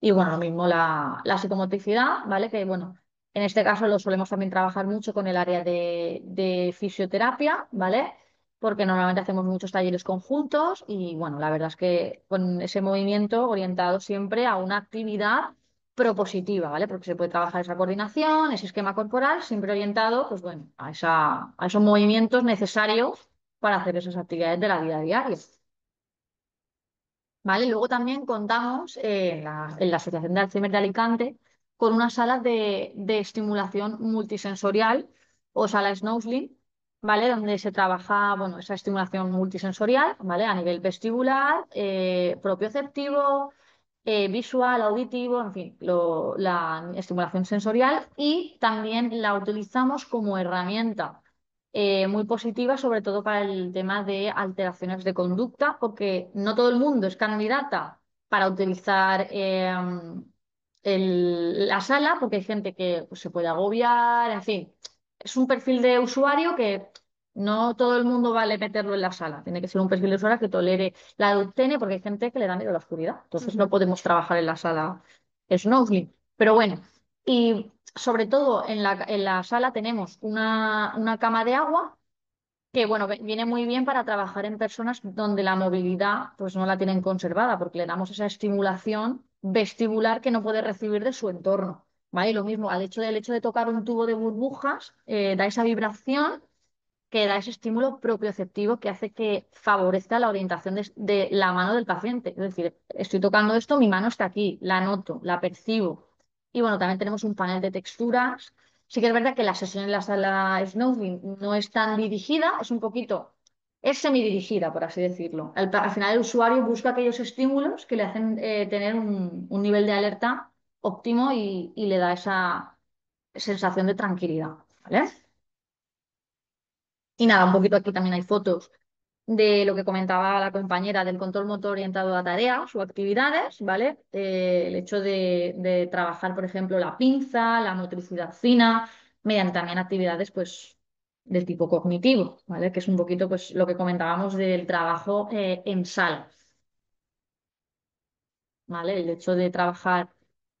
Speaker 2: Y bueno, lo mismo la psicomotricidad, ¿vale? Que bueno, en este caso lo solemos también trabajar mucho con el área de fisioterapia, ¿vale? Porque normalmente hacemos muchos talleres conjuntos y bueno, la verdad es que con ese movimiento orientado siempre a una actividad propositiva, ¿vale? Porque se puede trabajar esa coordinación, ese esquema corporal, siempre orientado, pues bueno, a esos movimientos necesarios para hacer esas actividades de la vida diaria. ¿Vale? Luego también contamos en la Asociación de Alzheimer de Alicante con unas salas de estimulación multisensorial o sala Snowsling, ¿vale? Donde se trabaja, bueno, esa estimulación multisensorial, ¿vale? A nivel vestibular, propioceptivo, visual, auditivo, en fin, la estimulación sensorial y también la utilizamos como herramienta muy positiva, sobre todo para el tema de alteraciones de conducta, porque no todo el mundo es candidata para utilizar la sala, porque hay gente que pues, se puede agobiar, en fin, es un perfil de usuario que no todo el mundo vale meterlo en la sala, tiene que ser un perfil de usuario que tolere la luz porque hay gente que le da miedo a la oscuridad, entonces no podemos trabajar en la sala Snorkeling. Pero bueno, y sobre todo en la sala tenemos una cama de agua que bueno, viene muy bien para trabajar en personas donde la movilidad pues no la tienen conservada, porque le damos esa estimulación vestibular que no puede recibir de su entorno. ¿Vale? Y lo mismo, del hecho de tocar un tubo de burbujas, da esa vibración que da ese estímulo propioceptivo que hace que favorezca la orientación de la mano del paciente. Es decir, estoy tocando esto, mi mano está aquí, la noto, la percibo. Y bueno, también tenemos un panel de texturas. Sí que es verdad que la sesión en la sala Snowflake no es tan dirigida, es semidirigida, por así decirlo. Al final el usuario busca aquellos estímulos que le hacen tener un nivel de alerta óptimo y le da esa sensación de tranquilidad. ¿Vale? Y nada, un poquito aquí también hay fotos de lo que comentaba la compañera del control motor orientado a tareas o actividades, ¿vale? El hecho de trabajar, por ejemplo, la pinza, la motricidad fina, mediante también actividades, pues, del tipo cognitivo, ¿vale? Que es un poquito, pues, lo que comentábamos del trabajo en sala. ¿Vale? El hecho de trabajar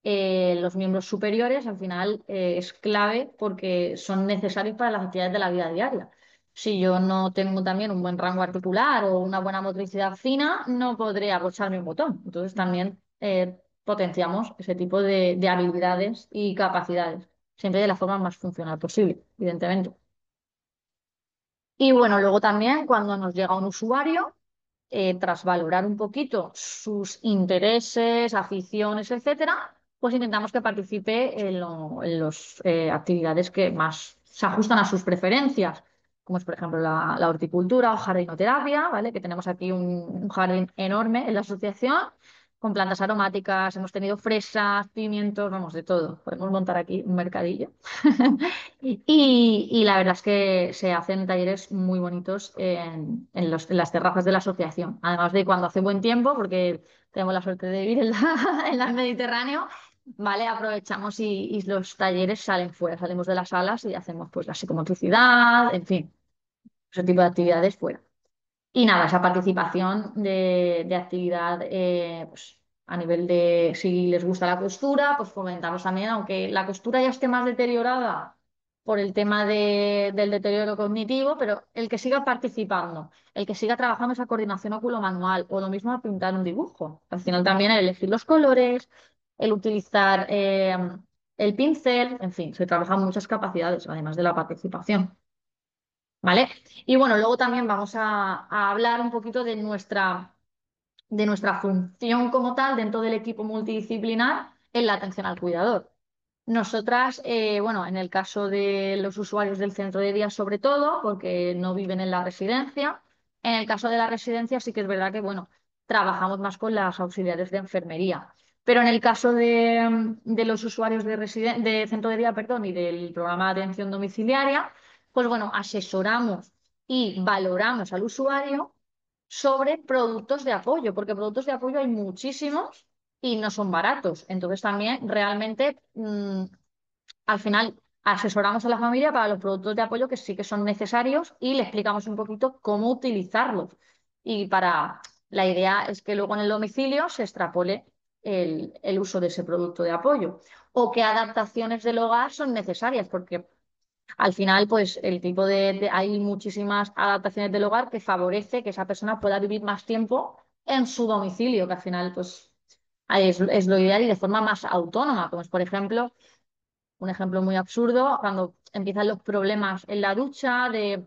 Speaker 2: los miembros superiores al final es clave porque son necesarios para las actividades de la vida diaria. Si yo no tengo también un buen rango articular o una buena motricidad fina, no podré abrocharme un botón. Entonces también potenciamos ese tipo de habilidades y capacidades, siempre de la forma más funcional posible, evidentemente. Y bueno, luego también cuando nos llega un usuario, tras valorar un poquito sus intereses, aficiones, etcétera, pues intentamos que participe en las actividades que más se ajustan a sus preferencias, como es, por ejemplo, la horticultura o jardinoterapia, ¿vale? Que tenemos aquí un jardín enorme en la asociación con plantas aromáticas, hemos tenido fresas, pimientos, vamos, de todo. Podemos montar aquí un mercadillo. Y la verdad es que se hacen talleres muy bonitos en las terrazas de la asociación. Además de cuando hace buen tiempo, porque tenemos la suerte de vivir en el Mediterráneo, ¿vale? Aprovechamos y los talleres salen fuera, salimos de las salas y hacemos pues la psicomotricidad, en fin, ese tipo de actividades fuera. Y nada, esa participación de actividad pues, a nivel de si les gusta la costura, pues fomentamos también, aunque la costura ya esté más deteriorada por el tema del deterioro cognitivo, pero el que siga participando, el que siga trabajando esa coordinación óculo-manual o lo mismo a pintar un dibujo. Al final también el elegir los colores, el utilizar el pincel, en fin, se trabajan muchas capacidades, además de la participación. ¿Vale? Y bueno, luego también vamos a hablar un poquito de nuestra función como tal dentro del equipo multidisciplinar en la atención al cuidador. Nosotras, bueno, en el caso de los usuarios del centro de día sobre todo, porque no viven en la residencia, en el caso de la residencia sí que es verdad que, bueno, trabajamos más con las auxiliares de enfermería. Pero en el caso de los usuarios de centro de día, perdón, y del programa de atención domiciliaria, pues bueno, asesoramos y valoramos al usuario sobre productos de apoyo, porque productos de apoyo hay muchísimos y no son baratos. Entonces también realmente al final asesoramos a la familia para los productos de apoyo que sí que son necesarios y le explicamos un poquito cómo utilizarlos. Y la idea es que luego en el domicilio se extrapole el uso de ese producto de apoyo o qué adaptaciones del hogar son necesarias, porque al final, pues el tipo hay muchísimas adaptaciones del hogar que favorece que esa persona pueda vivir más tiempo en su domicilio, que al final, pues es lo ideal y de forma más autónoma, como es, por ejemplo, un ejemplo muy absurdo, cuando empiezan los problemas en la ducha de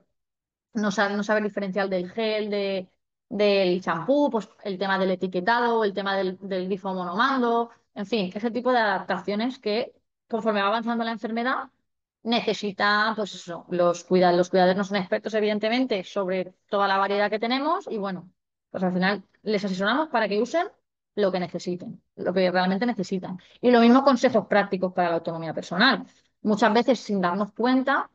Speaker 2: no saber diferenciar del gel, del champú, pues el tema del etiquetado, el tema del grifo monomando, en fin, ese tipo de adaptaciones que conforme va avanzando la enfermedad necesita, pues eso, los cuidadores no son expertos, evidentemente, sobre toda la variedad que tenemos y bueno, pues al final les asesoramos para que usen lo que necesiten, lo que realmente necesitan. Y lo mismo consejos prácticos para la autonomía personal. Muchas veces, sin darnos cuenta,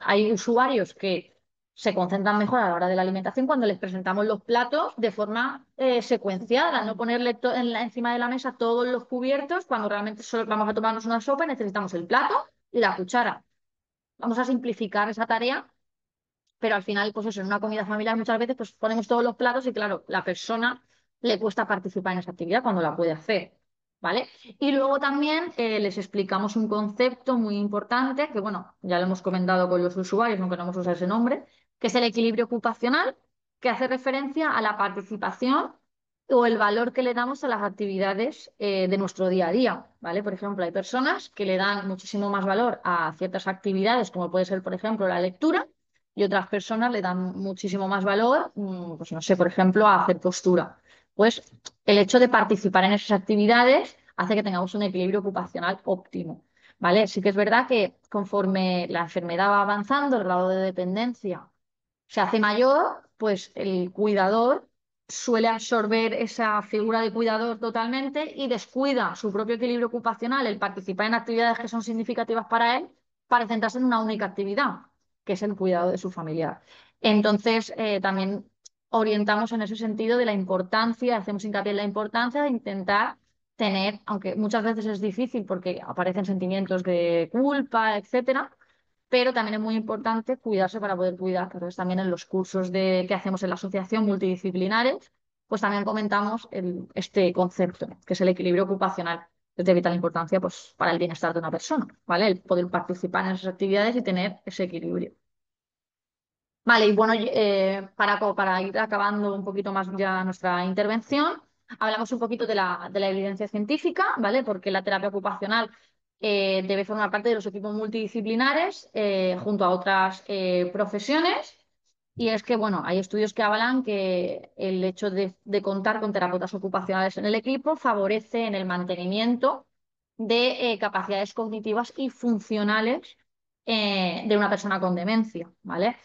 Speaker 2: hay usuarios que se concentran mejor a la hora de la alimentación cuando les presentamos los platos de forma secuenciada, no ponerle encima de la mesa todos los cubiertos cuando realmente solo vamos a tomarnos una sopa y necesitamos el plato y la cuchara. Vamos a simplificar esa tarea, pero al final, pues eso, en una comida familiar muchas veces pues ponemos todos los platos y claro, la persona le cuesta participar en esa actividad cuando la puede hacer, ¿vale? Y luego también les explicamos un concepto muy importante, que bueno, ya lo hemos comentado con los usuarios, aunque no hemos usado ese nombre, que es el equilibrio ocupacional, que hace referencia a la participación o el valor que le damos a las actividades de nuestro día a día, ¿vale? Por ejemplo, hay personas que le dan muchísimo más valor a ciertas actividades, como puede ser, por ejemplo, la lectura, y otras personas le dan muchísimo más valor, pues no sé, por ejemplo, a hacer postura. Pues el hecho de participar en esas actividades hace que tengamos un equilibrio ocupacional óptimo, ¿vale? Sí que es verdad que conforme la enfermedad va avanzando, el grado de dependencia se hace mayor, pues el cuidador suele absorber esa figura de cuidador totalmente y descuida su propio equilibrio ocupacional, el participar en actividades que son significativas para él, para centrarse en una única actividad, que es el cuidado de su familiar. Entonces, también orientamos en ese sentido de la importancia, hacemos hincapié en la importancia de intentar tener, aunque muchas veces es difícil porque aparecen sentimientos de culpa, etcétera, pero también es muy importante cuidarse para poder cuidar. Entonces, también en los cursos que hacemos en la asociación multidisciplinares, pues también comentamos este concepto, que es el equilibrio ocupacional. Es de vital importancia pues, para el bienestar de una persona, ¿vale? El poder participar en esas actividades y tener ese equilibrio. Vale, y bueno, para ir acabando un poquito más ya nuestra intervención, hablamos un poquito de la evidencia científica, ¿vale? Porque la terapia ocupacional debe formar parte de los equipos multidisciplinares junto a otras profesiones. Y es que, bueno, hay estudios que avalan que el hecho de contar con terapeutas ocupacionales en el equipo favorece en el mantenimiento de capacidades cognitivas y funcionales de una persona con demencia, ¿vale?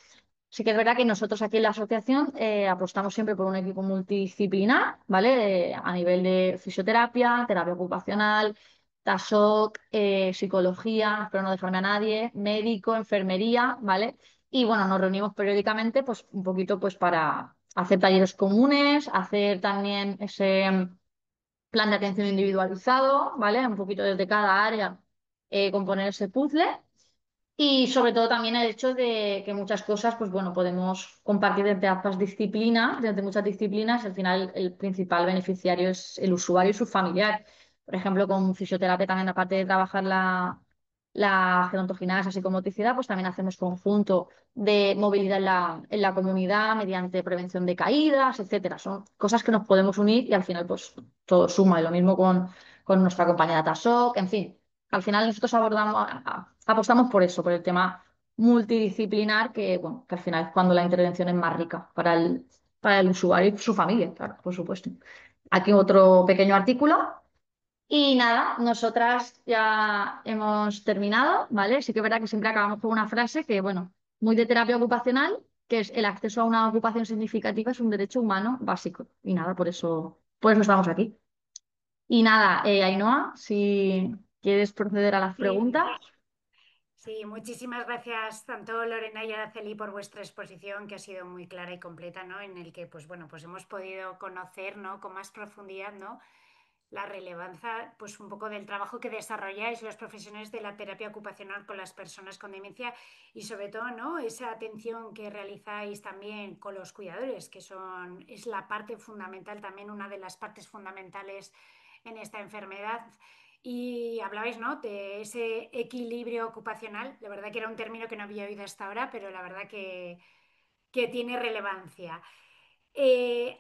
Speaker 2: Sí que es verdad que nosotros aquí en la asociación apostamos siempre por un equipo multidisciplinar, ¿vale? A nivel de fisioterapia, terapia ocupacional, TASOC, psicología, espero no dejarme a nadie, médico, enfermería, ¿vale? Y bueno, nos reunimos periódicamente, pues un poquito pues para hacer talleres comunes, hacer también ese plan de atención individualizado, ¿vale? Un poquito desde cada área, componer ese puzzle. Y sobre todo también el hecho de que muchas cosas, pues bueno, podemos compartir desde ambas disciplinas, desde muchas disciplinas, al final el principal beneficiario es el usuario y su familiar. Por ejemplo, con fisioterapia también, aparte de trabajar la gerontogimnasia, psicomotricidad, pues también hacemos conjunto de movilidad en la comunidad mediante prevención de caídas, etcétera. Son cosas que nos podemos unir y al final, pues todo suma. Y lo mismo con nuestra compañera TASOC, en fin. Al final nosotros apostamos por eso, por el tema multidisciplinar, que, bueno, que al final es cuando la intervención es más rica para el usuario y su familia, claro, por supuesto. Aquí otro pequeño artículo. Y nada, nosotras ya hemos terminado, ¿vale? Sí que es verdad que siempre acabamos con una frase que, bueno, muy de terapia ocupacional, que es el acceso a una ocupación significativa es un derecho humano básico. Y nada, por eso estamos aquí. Y nada, Ainhoa, si quieres proceder a las
Speaker 1: Sí,
Speaker 2: preguntas.
Speaker 1: sí, muchísimas gracias tanto Lorena y Araceli por vuestra exposición, que ha sido muy clara y completa, ¿no? En el que, pues bueno, pues hemos podido conocer, ¿no? Con más profundidad, ¿no? la relevancia, pues un poco del trabajo que desarrolláis los profesionales de la terapia ocupacional con las personas con demencia y sobre todo, ¿no? Esa atención que realizáis también con los cuidadores, que es la parte fundamental, también una de las partes fundamentales en esta enfermedad. Y hablabais, ¿no? De ese equilibrio ocupacional. La verdad que era un término que no había oído hasta ahora, pero la verdad que tiene relevancia.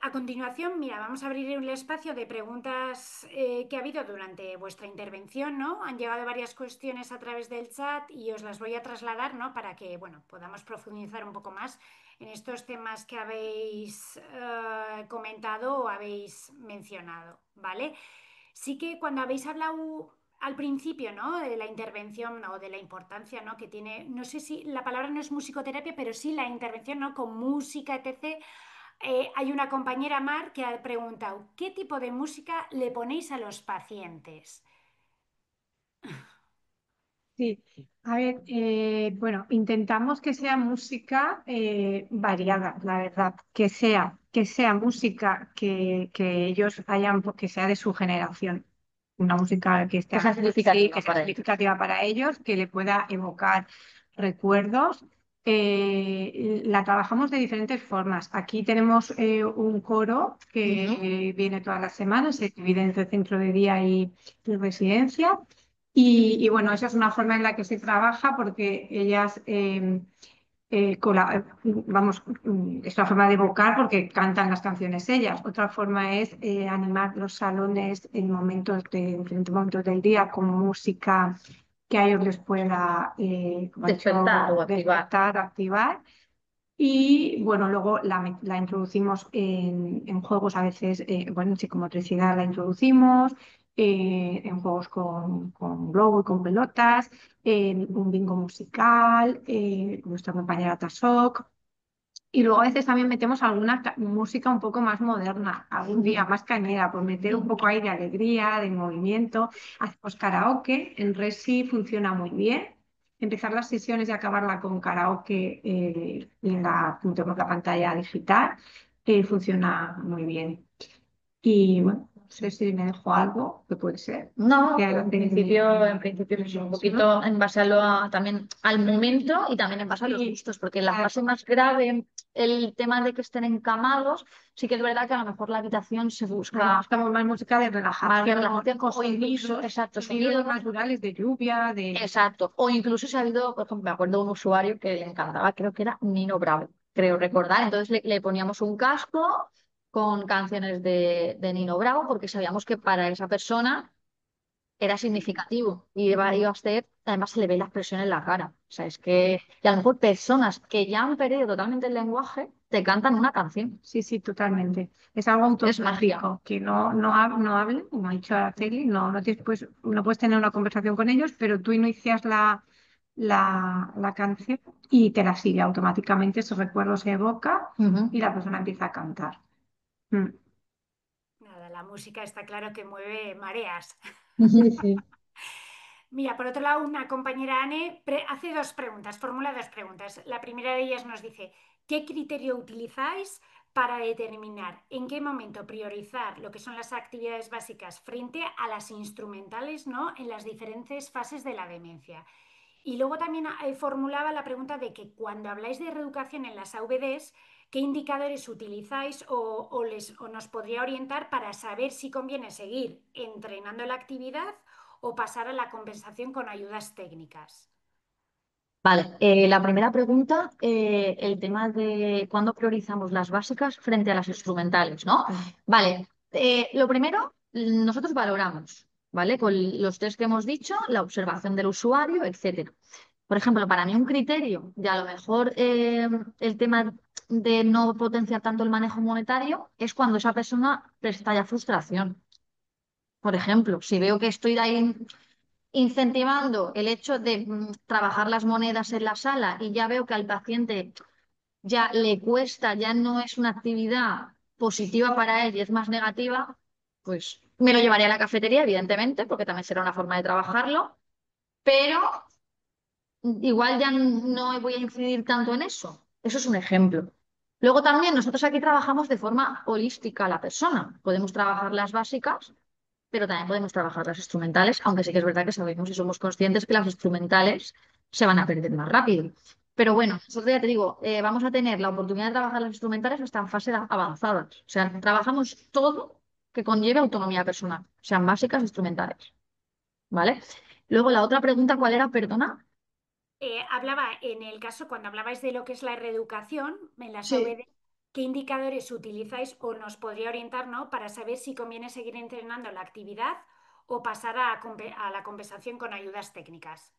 Speaker 1: A continuación, mira, vamos a abrir un espacio de preguntas que ha habido durante vuestra intervención, ¿no? Han llegado varias cuestiones a través del chat y os las voy a trasladar, ¿no? Para que, bueno, podamos profundizar un poco más en estos temas que habéis comentado o habéis mencionado, ¿vale? Sí que cuando habéis hablado al principio, ¿no? De la intervención o de la importancia, ¿no? Que tiene, no sé si la palabra no es musicoterapia, pero sí la intervención, ¿no? Con música, etc. Hay una compañera, Mar, que ha preguntado, ¿qué tipo de música le ponéis a los pacientes?
Speaker 3: Sí, a ver, bueno, intentamos que sea música variada, la verdad, que sea música que ellos hayan, que sea de su generación, una música que esté,
Speaker 2: Que sea
Speaker 3: sí,
Speaker 2: significativa
Speaker 3: que sea
Speaker 2: para ellos.
Speaker 3: significativa para ellos, que le pueda evocar recuerdos. La trabajamos de diferentes formas. Aquí tenemos un coro que viene todas las semanas, se divide entre centro de día y residencia. Bueno, esa es una forma en la que se trabaja porque ellas, vamos, es una forma de evocar porque cantan las canciones ellas. Otra forma es animar los salones en diferentes momentos del día con música que a ellos les pueda, como he dicho,
Speaker 2: Despertar o activar.
Speaker 3: despertar, activar. Y bueno, luego la introducimos en juegos a veces, bueno, en psicomotricidad la introducimos, en juegos con globo y con pelotas, en un bingo musical, nuestra compañera Tasok. Y luego a veces también metemos alguna música un poco más moderna, algún día más cañera, por meter un poco ahí de alegría, de movimiento. Hacemos karaoke, en Resi funciona muy bien. Empezar las sesiones y acabarla con karaoke junto con la pantalla digital funciona muy bien. Y bueno, no sé si me dejo algo que puede ser.
Speaker 2: No,
Speaker 3: Que
Speaker 2: en principio es un poquito en base también al momento y también en base a los
Speaker 3: Sí,
Speaker 2: gustos, porque en la
Speaker 3: claro.
Speaker 2: fase más grave, el tema de que estén encamados, sí que es verdad que a lo mejor la habitación se busca
Speaker 3: Buscamos más música de
Speaker 2: más
Speaker 3: relajación,
Speaker 2: relajación
Speaker 3: con
Speaker 2: o incluso,
Speaker 3: sonidos,
Speaker 2: exacto,
Speaker 3: sonidos
Speaker 2: sonido,
Speaker 3: naturales de lluvia,
Speaker 2: exacto, o incluso si ha habido, por ejemplo, me acuerdo de un usuario que le encantaba, creo que era Nino Bravo, creo recordar, entonces le poníamos un casco con canciones de Nino Bravo porque sabíamos que para esa persona era significativo y iba a ser, además se le ve la expresión en la cara. O sea, es que, y a lo mejor personas que ya han perdido totalmente el lenguaje te cantan una canción.
Speaker 3: Sí, sí, totalmente. Es algo
Speaker 2: Es magia.
Speaker 3: automático, que no hablen, como ha dicho Araceli, no puedes tener una conversación con ellos, pero tú inicias la canción y te la sigue automáticamente, ese recuerdo se evoca
Speaker 2: Ujú.
Speaker 3: y la persona empieza a cantar. Mm.
Speaker 1: Nada, la música está claro que mueve mareas.
Speaker 2: Sí, sí.
Speaker 1: Mira, por otro lado, una compañera Anne hace dos preguntas, formula dos preguntas. La primera de ellas nos dice, ¿qué criterio utilizáis para determinar en qué momento priorizar lo que son las actividades básicas frente a las instrumentales, ¿no? En las diferentes fases de la demencia? Y luego también formulaba la pregunta de que cuando habláis de reeducación en las AVDs, ¿qué indicadores utilizáis o nos podría orientar para saber si conviene seguir entrenando la actividad o pasar a la compensación con ayudas técnicas?
Speaker 2: Vale, la primera pregunta, el tema de cuándo priorizamos las básicas frente a las instrumentales, ¿no? Vale, lo primero, nosotros valoramos, ¿vale? Con los test que hemos dicho, la observación del usuario, etcétera. Por ejemplo, para mí un criterio de a lo mejor el tema de no potenciar tanto el manejo monetario es cuando esa persona presenta ya frustración. Por ejemplo, si veo que estoy ahí incentivando el hecho de trabajar las monedas en la sala y ya veo que al paciente ya le cuesta, ya no es una actividad positiva para él y es más negativa, pues me lo llevaría a la cafetería, evidentemente, porque también será una forma de trabajarlo, pero igual ya no voy a incidir tanto en eso. Eso es un ejemplo. Luego también nosotros aquí trabajamos de forma holística a la persona. Podemos trabajar las básicas pero también podemos trabajar las instrumentales, aunque sí que es verdad que sabemos y somos conscientes que las instrumentales se van a perder más rápido. Pero bueno, nosotros ya te digo, vamos a tener la oportunidad de trabajar las instrumentales hasta en fase avanzadas. O sea, trabajamos todo que conlleve autonomía personal, sean básicas o instrumentales. ¿Vale? Luego la otra pregunta, ¿cuál era? Perdona.
Speaker 1: Hablaba en el caso, cuando hablabais de lo que es la reeducación en las
Speaker 2: Sí.
Speaker 1: OBD, ¿qué indicadores utilizáis o nos podría orientar, ¿no? Para saber si conviene seguir entrenando la actividad o pasar a la compensación con ayudas técnicas?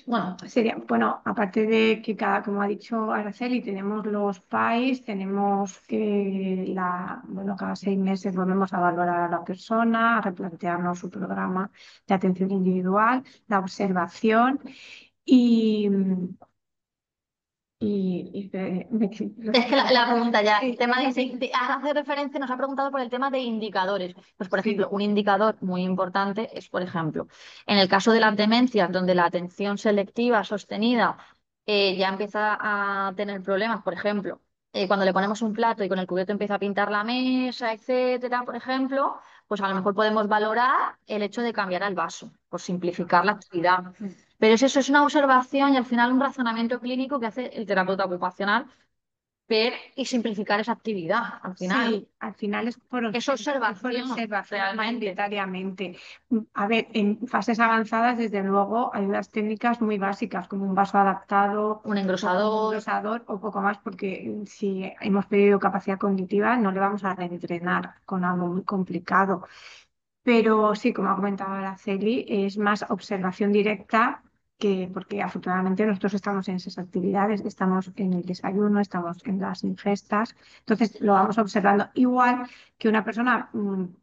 Speaker 3: Bueno, sería, bueno, aparte de que cada, como ha dicho Araceli, tenemos los PAIs, tenemos bueno, cada 6 meses volvemos a valorar a la persona, a replantearnos su programa de atención individual, la observación y,
Speaker 2: Es que la pregunta ya, el tema hace referencia, nos ha preguntado por el tema de indicadores. Pues, por ejemplo, un indicador muy importante es, por ejemplo, en el caso de las demencias, donde la atención selectiva sostenida ya empieza a tener problemas, por ejemplo, cuando le ponemos un plato y con el cubierto empieza a pintar la mesa, etcétera, por ejemplo, pues a lo mejor podemos valorar el hecho de cambiar al vaso, por simplificar la actividad. Pero eso es una observación y al final un razonamiento clínico que hace el terapeuta ocupacional, ver y simplificar esa actividad. Al final
Speaker 3: sí, al final es por,
Speaker 2: es
Speaker 3: es por
Speaker 2: observación
Speaker 3: observación
Speaker 2: realmente.
Speaker 3: mayoritariamente. A ver, en fases avanzadas, desde luego, ayudas técnicas muy básicas, como un vaso adaptado,
Speaker 2: Un
Speaker 3: un
Speaker 2: engrosador.
Speaker 3: engrosador o poco más, porque si hemos pedido capacidad cognitiva, no le vamos a reentrenar con algo muy complicado. Pero sí, como ha comentado Araceli, es más observación directa que porque afortunadamente nosotros estamos en esas actividades, estamos en el desayuno, estamos en las ingestas, entonces lo vamos observando igual que una persona,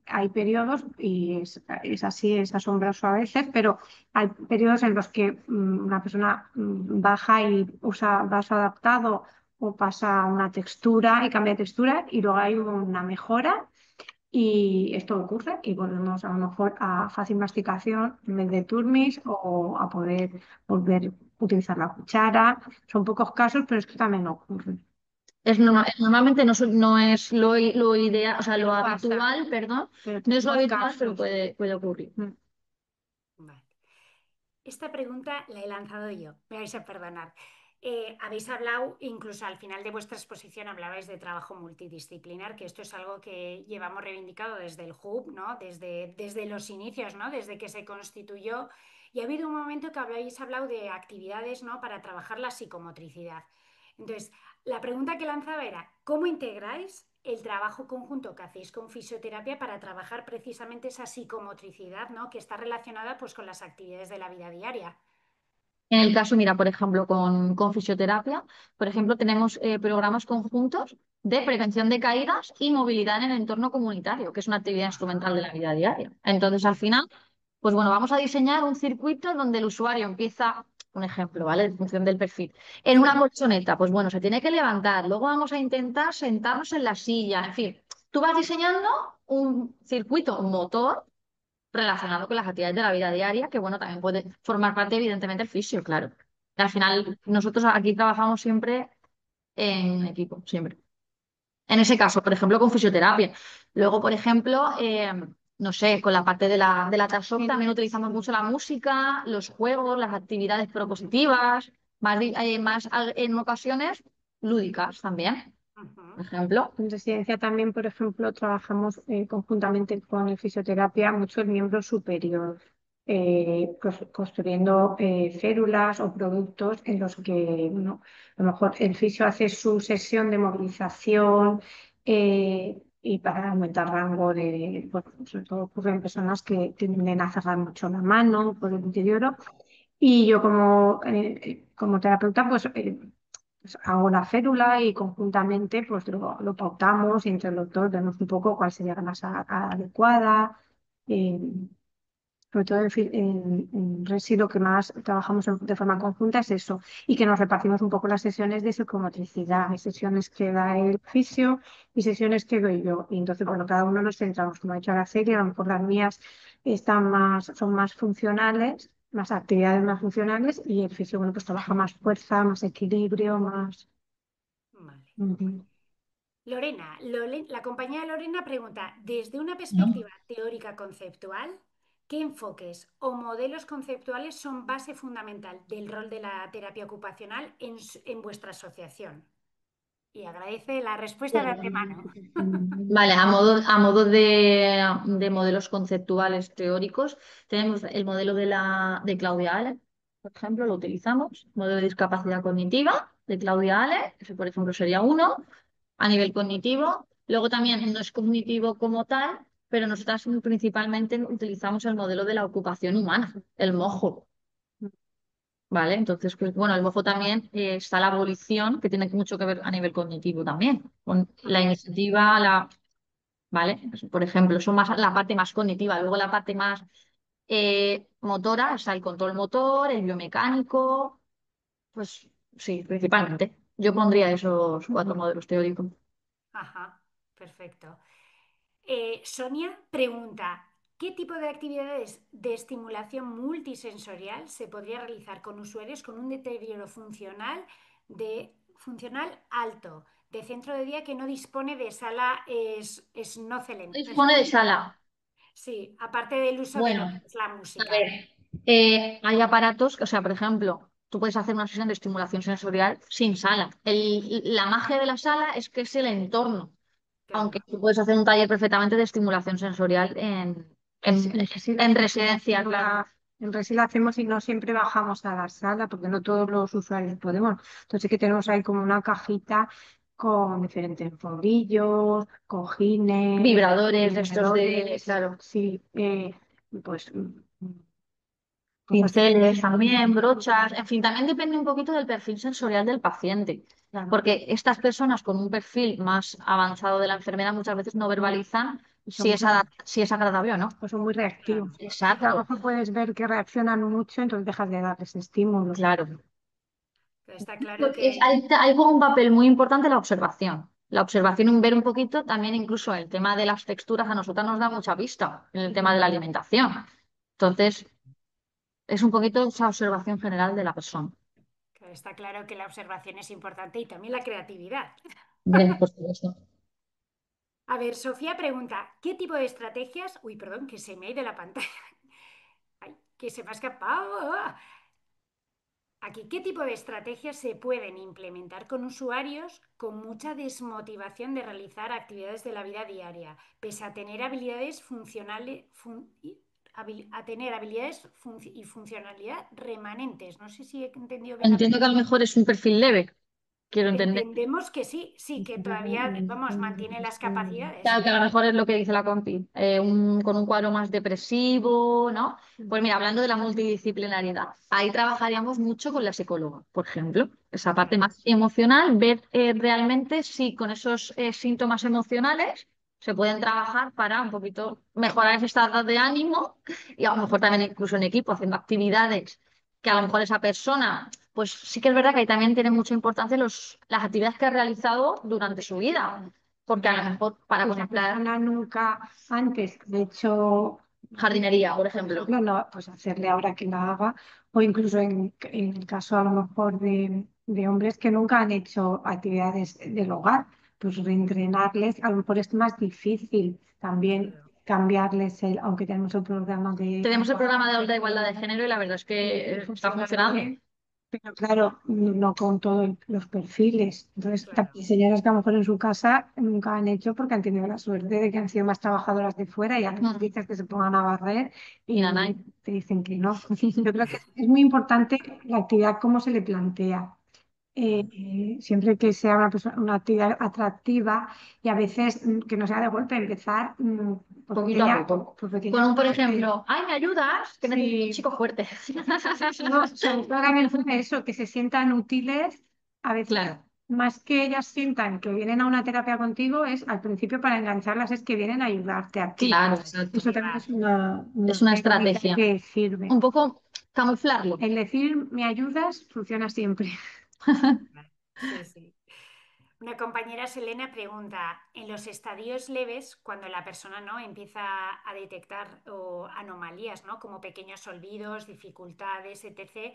Speaker 3: hay periodos, y es así, es asombroso a veces, pero hay periodos en los que una persona baja y usa vaso adaptado o pasa a una textura y cambia de textura y luego hay una mejora y esto ocurre y volvemos a lo mejor a fácil masticación en vez de turmis o a poder volver a utilizar la cuchara. Son pocos casos, pero es que también ocurre.
Speaker 2: Normalmente no es lo ideal, o sea, lo
Speaker 3: Pasa,
Speaker 2: habitual, perdón,
Speaker 3: pero
Speaker 2: no es lo
Speaker 3: tenemos
Speaker 2: habitual, pero
Speaker 3: casos.
Speaker 2: puede ocurrir.
Speaker 1: Vale. Esta pregunta la he lanzado yo, me vais a perdonar. Habéis hablado, incluso al final de vuestra exposición, hablabais de trabajo multidisciplinar, que esto es algo que llevamos reivindicado desde el HUB, ¿no? Desde los inicios, ¿no? Desde que se constituyó. Y ha habido un momento que habéis hablado de actividades, ¿no? Para trabajar la psicomotricidad. Entonces, la pregunta que lanzaba era, ¿cómo integráis el trabajo conjunto que hacéis con fisioterapia para trabajar precisamente esa psicomotricidad, ¿no? Que está relacionada pues, con las actividades de la vida diaria?
Speaker 2: En el caso, mira, por ejemplo, con fisioterapia, por ejemplo, tenemos programas conjuntos de prevención de caídas y movilidad en el entorno comunitario, que es una actividad instrumental de la vida diaria. Entonces, al final, pues bueno, vamos a diseñar un circuito donde el usuario empieza, un ejemplo, ¿vale? En función del perfil. En una colchoneta, pues bueno, se tiene que levantar, luego vamos a intentar sentarnos en la silla, en fin, tú vas diseñando un circuito motor relacionado con las actividades de la vida diaria, que bueno, también puede formar parte, evidentemente, el fisio, claro. Al final, nosotros aquí trabajamos siempre en equipo, siempre. En ese caso, por ejemplo, con fisioterapia. Luego, por ejemplo, no sé, con la parte de la TASOC también utilizamos mucho la música, los juegos, las actividades propositivas, en ocasiones lúdicas también, por
Speaker 1: Ujú.
Speaker 2: ejemplo.
Speaker 3: En residencia también, por ejemplo, trabajamos conjuntamente con el fisioterapia mucho el miembro superior, construyendo férulas o productos en los que bueno, a lo mejor el fisio hace su sesión de movilización y para aumentar rango pues, sobre todo ocurre en personas que tienden a cerrar mucho la mano por el deterioro. Y yo como terapeuta, pues hago la férula y conjuntamente pues lo pautamos y entre los dos vemos un poco cuál sería la más adecuada. Eh, Sobre todo en Resi lo que más trabajamos de forma conjunta es eso y que nos repartimos un poco las sesiones de psicomotricidad. Hay sesiones que da el fisio y sesiones que doy yo. Y entonces, bueno, cada uno nos centramos, como ha dicho Araceli, a lo mejor las mías son más funcionales, más actividades más funcionales y el fisio, bueno, pues trabaja más fuerza, más equilibrio, más...
Speaker 1: Vale.
Speaker 3: Ujú.
Speaker 1: La compañera Lorena pregunta, desde una
Speaker 2: ¿no?
Speaker 1: perspectiva teórica conceptual, ¿qué enfoques o modelos conceptuales son base fundamental del rol de la terapia ocupacional en vuestra asociación? Y agradece la respuesta de antemano.
Speaker 2: Vale, a modo de modelos conceptuales teóricos, tenemos el modelo de Claudia Allen, por ejemplo, lo utilizamos, modelo de discapacidad cognitiva de Claudia Allen, ese por ejemplo sería uno, a nivel cognitivo. Luego también no es cognitivo como tal, pero nosotras principalmente utilizamos el modelo de la ocupación humana, el MOJO. ¿Vale? Entonces, pues bueno, el MOJO también está la abolición, que tiene mucho que ver a nivel cognitivo también, con la
Speaker 1: Ajá,
Speaker 2: iniciativa, ¿vale? Por ejemplo, son más la parte más cognitiva, luego la parte más motora, o sea, el control motor, el biomecánico, pues sí, principalmente. Yo pondría esos cuatro modelos teóricos.
Speaker 1: ajá, perfecto. Sonia pregunta, ¿qué tipo de actividades de estimulación multisensorial se podría realizar con usuarios con un deterioro funcional alto, de centro de día que no dispone de sala Snocelen?
Speaker 2: Dispone de sala.
Speaker 1: Sí, aparte del uso de lo
Speaker 2: Bueno,
Speaker 1: que es la
Speaker 2: a
Speaker 1: música.
Speaker 2: ver, hay aparatos, o sea, por ejemplo, tú puedes hacer una sesión de estimulación sensorial sin sala. La magia de la sala es que es el entorno. Aunque
Speaker 1: Claro.
Speaker 2: tú puedes hacer un taller perfectamente de estimulación sensorial en residencia, claro.
Speaker 3: En Resi la hacemos y no siempre bajamos a la sala porque no todos los usuarios podemos. Entonces sí que tenemos ahí como una cajita con diferentes rodillos, cojines,
Speaker 2: Vibradores de estos de,
Speaker 3: vibradores,
Speaker 2: claro,
Speaker 3: sí, pues cosas
Speaker 2: pinceles también, brochas, en fin, también depende un poquito del perfil sensorial del paciente,
Speaker 3: claro,
Speaker 2: porque estas personas con un perfil más avanzado de la enfermedad muchas veces no verbalizan
Speaker 3: son muy,
Speaker 2: si es agradable o no.
Speaker 3: pues son muy reactivos. Y a lo
Speaker 2: Exacto,
Speaker 3: mejor puedes ver que reaccionan mucho, entonces dejas de darles estímulo.
Speaker 2: claro.
Speaker 1: Está claro que
Speaker 2: Hay como un papel muy importante la observación. La observación, ver un poquito, también incluso el tema de las texturas, a nosotras nos da mucha vista en el tema de la alimentación. Entonces, es un poquito esa observación general de la persona.
Speaker 1: está claro que la observación es importante y también la creatividad.
Speaker 2: Hombre, por supuesto.
Speaker 1: A ver, Sofía pregunta, ¿qué tipo de estrategias? Uy, perdón, que se me ha ido la pantalla. Ay, que se me ha escapado. Aquí, ¿qué tipo de estrategias se pueden implementar con usuarios con mucha desmotivación de realizar actividades de la vida diaria, pese a tener habilidades funcionales, a tener habilidades y funcionalidad remanentes? No sé si he entendido bien la
Speaker 2: Entiendo que a
Speaker 1: pregunta.
Speaker 2: lo mejor es un perfil leve, quiero entender.
Speaker 1: Entendemos que sí, sí, que todavía, vamos, mantiene las capacidades.
Speaker 2: Claro que a lo mejor es lo que dice la compi, con un cuadro más depresivo, ¿no? Pues mira, hablando de la multidisciplinariedad, ahí trabajaríamos mucho con la psicóloga, por ejemplo, esa parte
Speaker 1: Claro,
Speaker 2: más emocional, ver realmente si con esos síntomas emocionales se pueden trabajar para un poquito mejorar ese estado de ánimo y a lo mejor también incluso en equipo, haciendo actividades que a lo mejor esa persona, pues sí que es verdad que ahí también tiene mucha importancia las actividades que ha realizado durante su vida. Porque a lo mejor para
Speaker 3: esa
Speaker 2: contemplar
Speaker 3: persona nunca antes, de hecho,
Speaker 2: jardinería, por ejemplo.
Speaker 3: no, pues hacerle ahora que la haga, o incluso en el caso a lo mejor de hombres que nunca han hecho actividades del hogar, pues reentrenarles, a lo mejor es más difícil también
Speaker 1: claro.
Speaker 3: cambiarles aunque tenemos el programa de
Speaker 2: Tenemos el programa de igualdad de género y la verdad es que está funcionando.
Speaker 3: bien, pero claro, no con todos los perfiles. Entonces,
Speaker 1: Claro.
Speaker 3: también señoras que a lo mejor en su casa nunca han hecho porque han tenido la suerte de que han sido más trabajadoras de fuera y a veces dices que se pongan a barrer
Speaker 2: Y
Speaker 3: y
Speaker 2: nanay.
Speaker 3: te dicen que no. Yo creo que es muy importante la actividad, cómo se le plantea. Siempre que sea una actividad atractiva y a veces que no sea de golpe empezar pues
Speaker 2: Poquito a poco.
Speaker 3: por
Speaker 2: Con
Speaker 3: pequeñas
Speaker 2: un, por
Speaker 3: cosas
Speaker 2: ejemplo, ay, ¿me ayudas? Que necesito un
Speaker 3: sí,
Speaker 2: chico fuerte.
Speaker 3: no, sobre todo también fue eso, que se sientan útiles, a veces
Speaker 2: Claro,
Speaker 3: más que ellas sientan que vienen a una terapia contigo, es al principio para engancharlas, es que vienen a ayudarte a ti.
Speaker 2: claro, exacto.
Speaker 3: Eso también
Speaker 1: Motivar.
Speaker 3: es
Speaker 2: Es
Speaker 3: una
Speaker 2: una
Speaker 3: técnica
Speaker 2: estrategia.
Speaker 3: que sirve.
Speaker 2: Un poco camuflarlo.
Speaker 3: El decir me ayudas funciona siempre.
Speaker 1: Sí, sí. Una compañera, Selena, pregunta, en los estadios leves, cuando la persona no empieza a detectar anomalías, ¿no? Como pequeños olvidos, dificultades, etc.,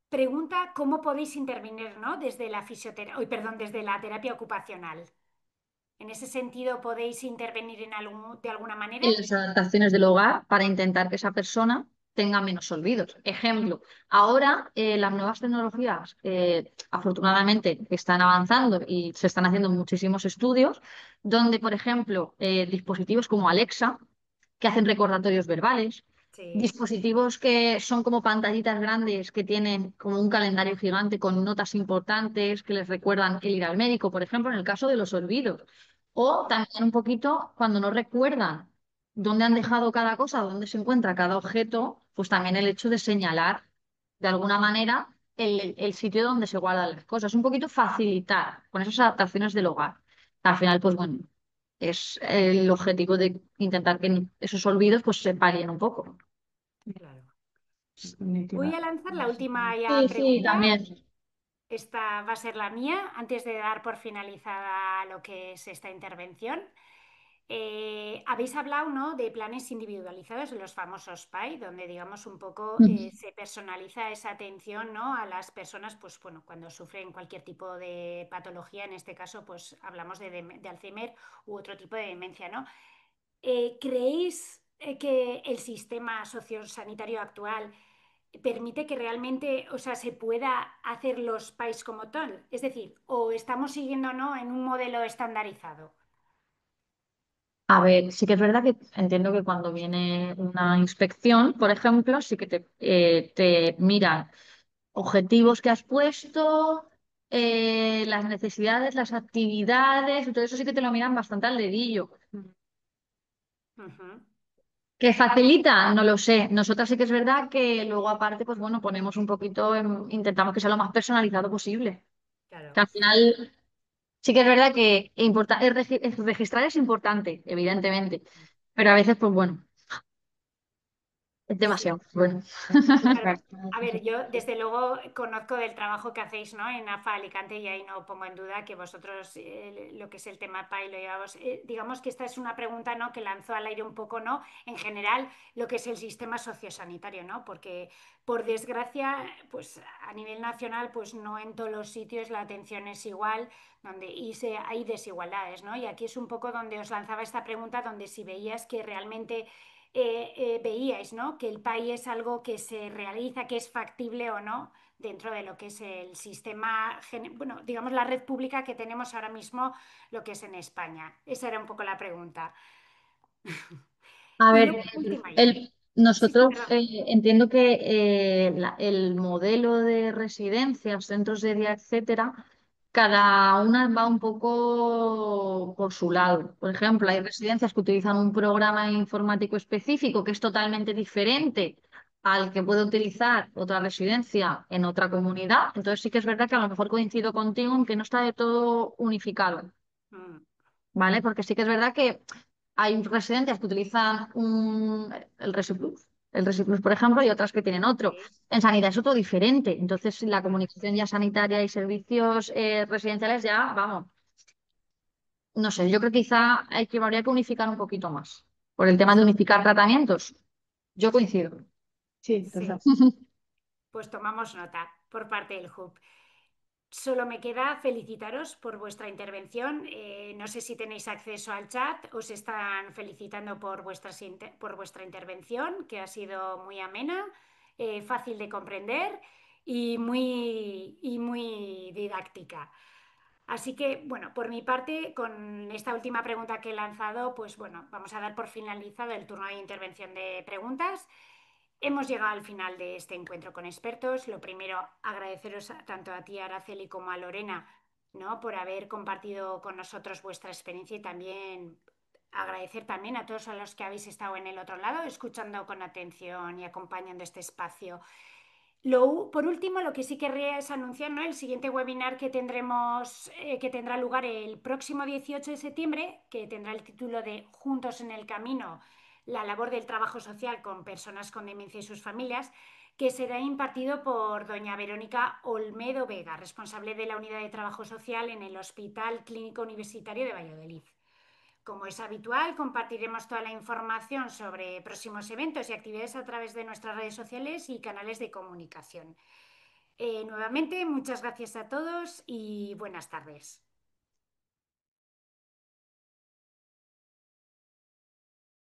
Speaker 1: pregunta cómo podéis intervenir, ¿no? Desde la desde la terapia ocupacional. En ese sentido, ¿podéis intervenir de alguna manera?
Speaker 2: En las adaptaciones del hogar para intentar que esa persona tenga menos olvidos. Ejemplo, ahora las nuevas tecnologías afortunadamente están avanzando y se están haciendo muchísimos estudios donde, por ejemplo, dispositivos como Alexa, que hacen recordatorios verbales,
Speaker 1: Sí.
Speaker 2: dispositivos que son como pantallitas grandes que tienen como un calendario gigante con notas importantes que les recuerdan el ir al médico, por ejemplo, en el caso de los olvidos. O también un poquito cuando no recuerdan dónde han dejado cada cosa, dónde se encuentra cada objeto, pues también el hecho de señalar de alguna manera el sitio donde se guardan las cosas. Un poquito facilitar con esas adaptaciones del hogar. Al final, pues bueno, es el objetivo de intentar que esos olvidos pues se paguen un poco.
Speaker 1: Claro. Voy a
Speaker 3: Definitivamente.
Speaker 1: lanzar la última ya
Speaker 2: Sí, sí,
Speaker 1: pregunta.
Speaker 2: también.
Speaker 1: Esta va a ser la mía antes de dar por finalizada lo que es esta intervención. Habéis hablado, ¿no?, de planes individualizados, de los famosos PAI, donde digamos un poco se personaliza esa atención, ¿no?, a las personas, pues bueno, cuando sufren cualquier tipo de patología, en este caso, pues hablamos de Alzheimer u otro tipo de demencia, ¿no? ¿Creéis que el sistema sociosanitario actual permite que realmente, o sea, se pueda hacer los PAIs como tal? Es decir, o estamos siguiendo, ¿no?, en un modelo estandarizado.
Speaker 2: A ver, sí que es verdad que entiendo que cuando viene una inspección, por ejemplo, sí que te miran objetivos que has puesto, las necesidades, las actividades, y todo eso sí que te lo miran bastante al dedillo.
Speaker 1: Ujú.
Speaker 2: ¿Que facilita? No lo sé. Nosotras sí que es verdad que luego aparte, pues bueno, ponemos un poquito, intentamos que sea lo más personalizado posible.
Speaker 1: Claro.
Speaker 2: Que al final sí que es verdad que registrar es importante, evidentemente, pero a veces, pues bueno, es
Speaker 1: Sí.
Speaker 2: demasiado. Bueno.
Speaker 1: Claro. A ver, yo desde luego conozco del trabajo que hacéis, ¿no?, en AFA Alicante, y ahí no pongo en duda que vosotros lo que es el tema PAI lo llevamos. Digamos que esta es una pregunta, ¿no?, que lanzó al aire un poco, ¿no?, en general lo que es el sistema sociosanitario, ¿no? Porque por desgracia, pues a nivel nacional, pues no en todos los sitios la atención es igual, hay desigualdades, ¿no? Y aquí es un poco donde os lanzaba esta pregunta, donde si veías que realmente veíais, ¿no?, que el PAI es algo que se realiza, que es factible o no dentro de lo que es el sistema, bueno, digamos la red pública que tenemos ahora mismo, lo que es en España. Esa era un poco la pregunta.
Speaker 2: A
Speaker 1: Y
Speaker 2: ver,
Speaker 1: luego, última ya. Sí, sí,
Speaker 2: nosotros
Speaker 1: perdón.
Speaker 2: entiendo que el modelo de residencias, centros de día, etcétera, cada una va un poco por su lado. Por ejemplo, hay residencias que utilizan un programa informático específico que es totalmente diferente al que puede utilizar otra residencia en otra comunidad. Entonces sí que es verdad que a lo mejor coincido contigo en que no está de todo unificado.
Speaker 1: Mm,
Speaker 2: ¿Vale? Porque sí que es verdad que hay residencias que utilizan el Resiplus, por ejemplo, y otras que tienen otro.
Speaker 1: sí.
Speaker 2: En sanidad es otro diferente. Entonces, la
Speaker 1: Mm,
Speaker 2: comunicación ya sanitaria y servicios residenciales ya, vamos, no sé, yo creo que quizá habría que unificar un poquito más. Por el tema de
Speaker 1: sí,
Speaker 2: unificar tratamientos, yo coincido.
Speaker 3: Sí,
Speaker 1: sí.
Speaker 3: total.
Speaker 1: Pues tomamos nota por parte del HUB. Solo me queda felicitaros por vuestra intervención. No sé si tenéis acceso al chat. Os están felicitando por vuestra intervención, que ha sido muy amena, fácil de comprender y muy didáctica. Así que, bueno, por mi parte, con esta última pregunta que he lanzado, pues bueno, vamos a dar por finalizado el turno de intervención de preguntas. Hemos llegado al final de este encuentro con expertos. Lo primero, agradeceros tanto a ti, Araceli, como a Lorena, ¿no?, por haber compartido con nosotros vuestra experiencia, y también agradecer también a todos a los que habéis estado en el otro lado, escuchando con atención y acompañando este espacio. Por último, lo que sí querría es anunciar, ¿no?, el siguiente webinar que tendremos, que tendrá lugar el próximo 18 de septiembre, que tendrá el título de Juntos en el Camino, la labor del trabajo social con personas con demencia y sus familias, que será impartido por doña Verónica Olmedo Vega, responsable de la Unidad de Trabajo Social en el Hospital Clínico Universitario de Valladolid. Como es habitual, compartiremos toda la información sobre próximos eventos y actividades a través de nuestras redes sociales y canales de comunicación. Nuevamente, muchas gracias a todos y buenas tardes.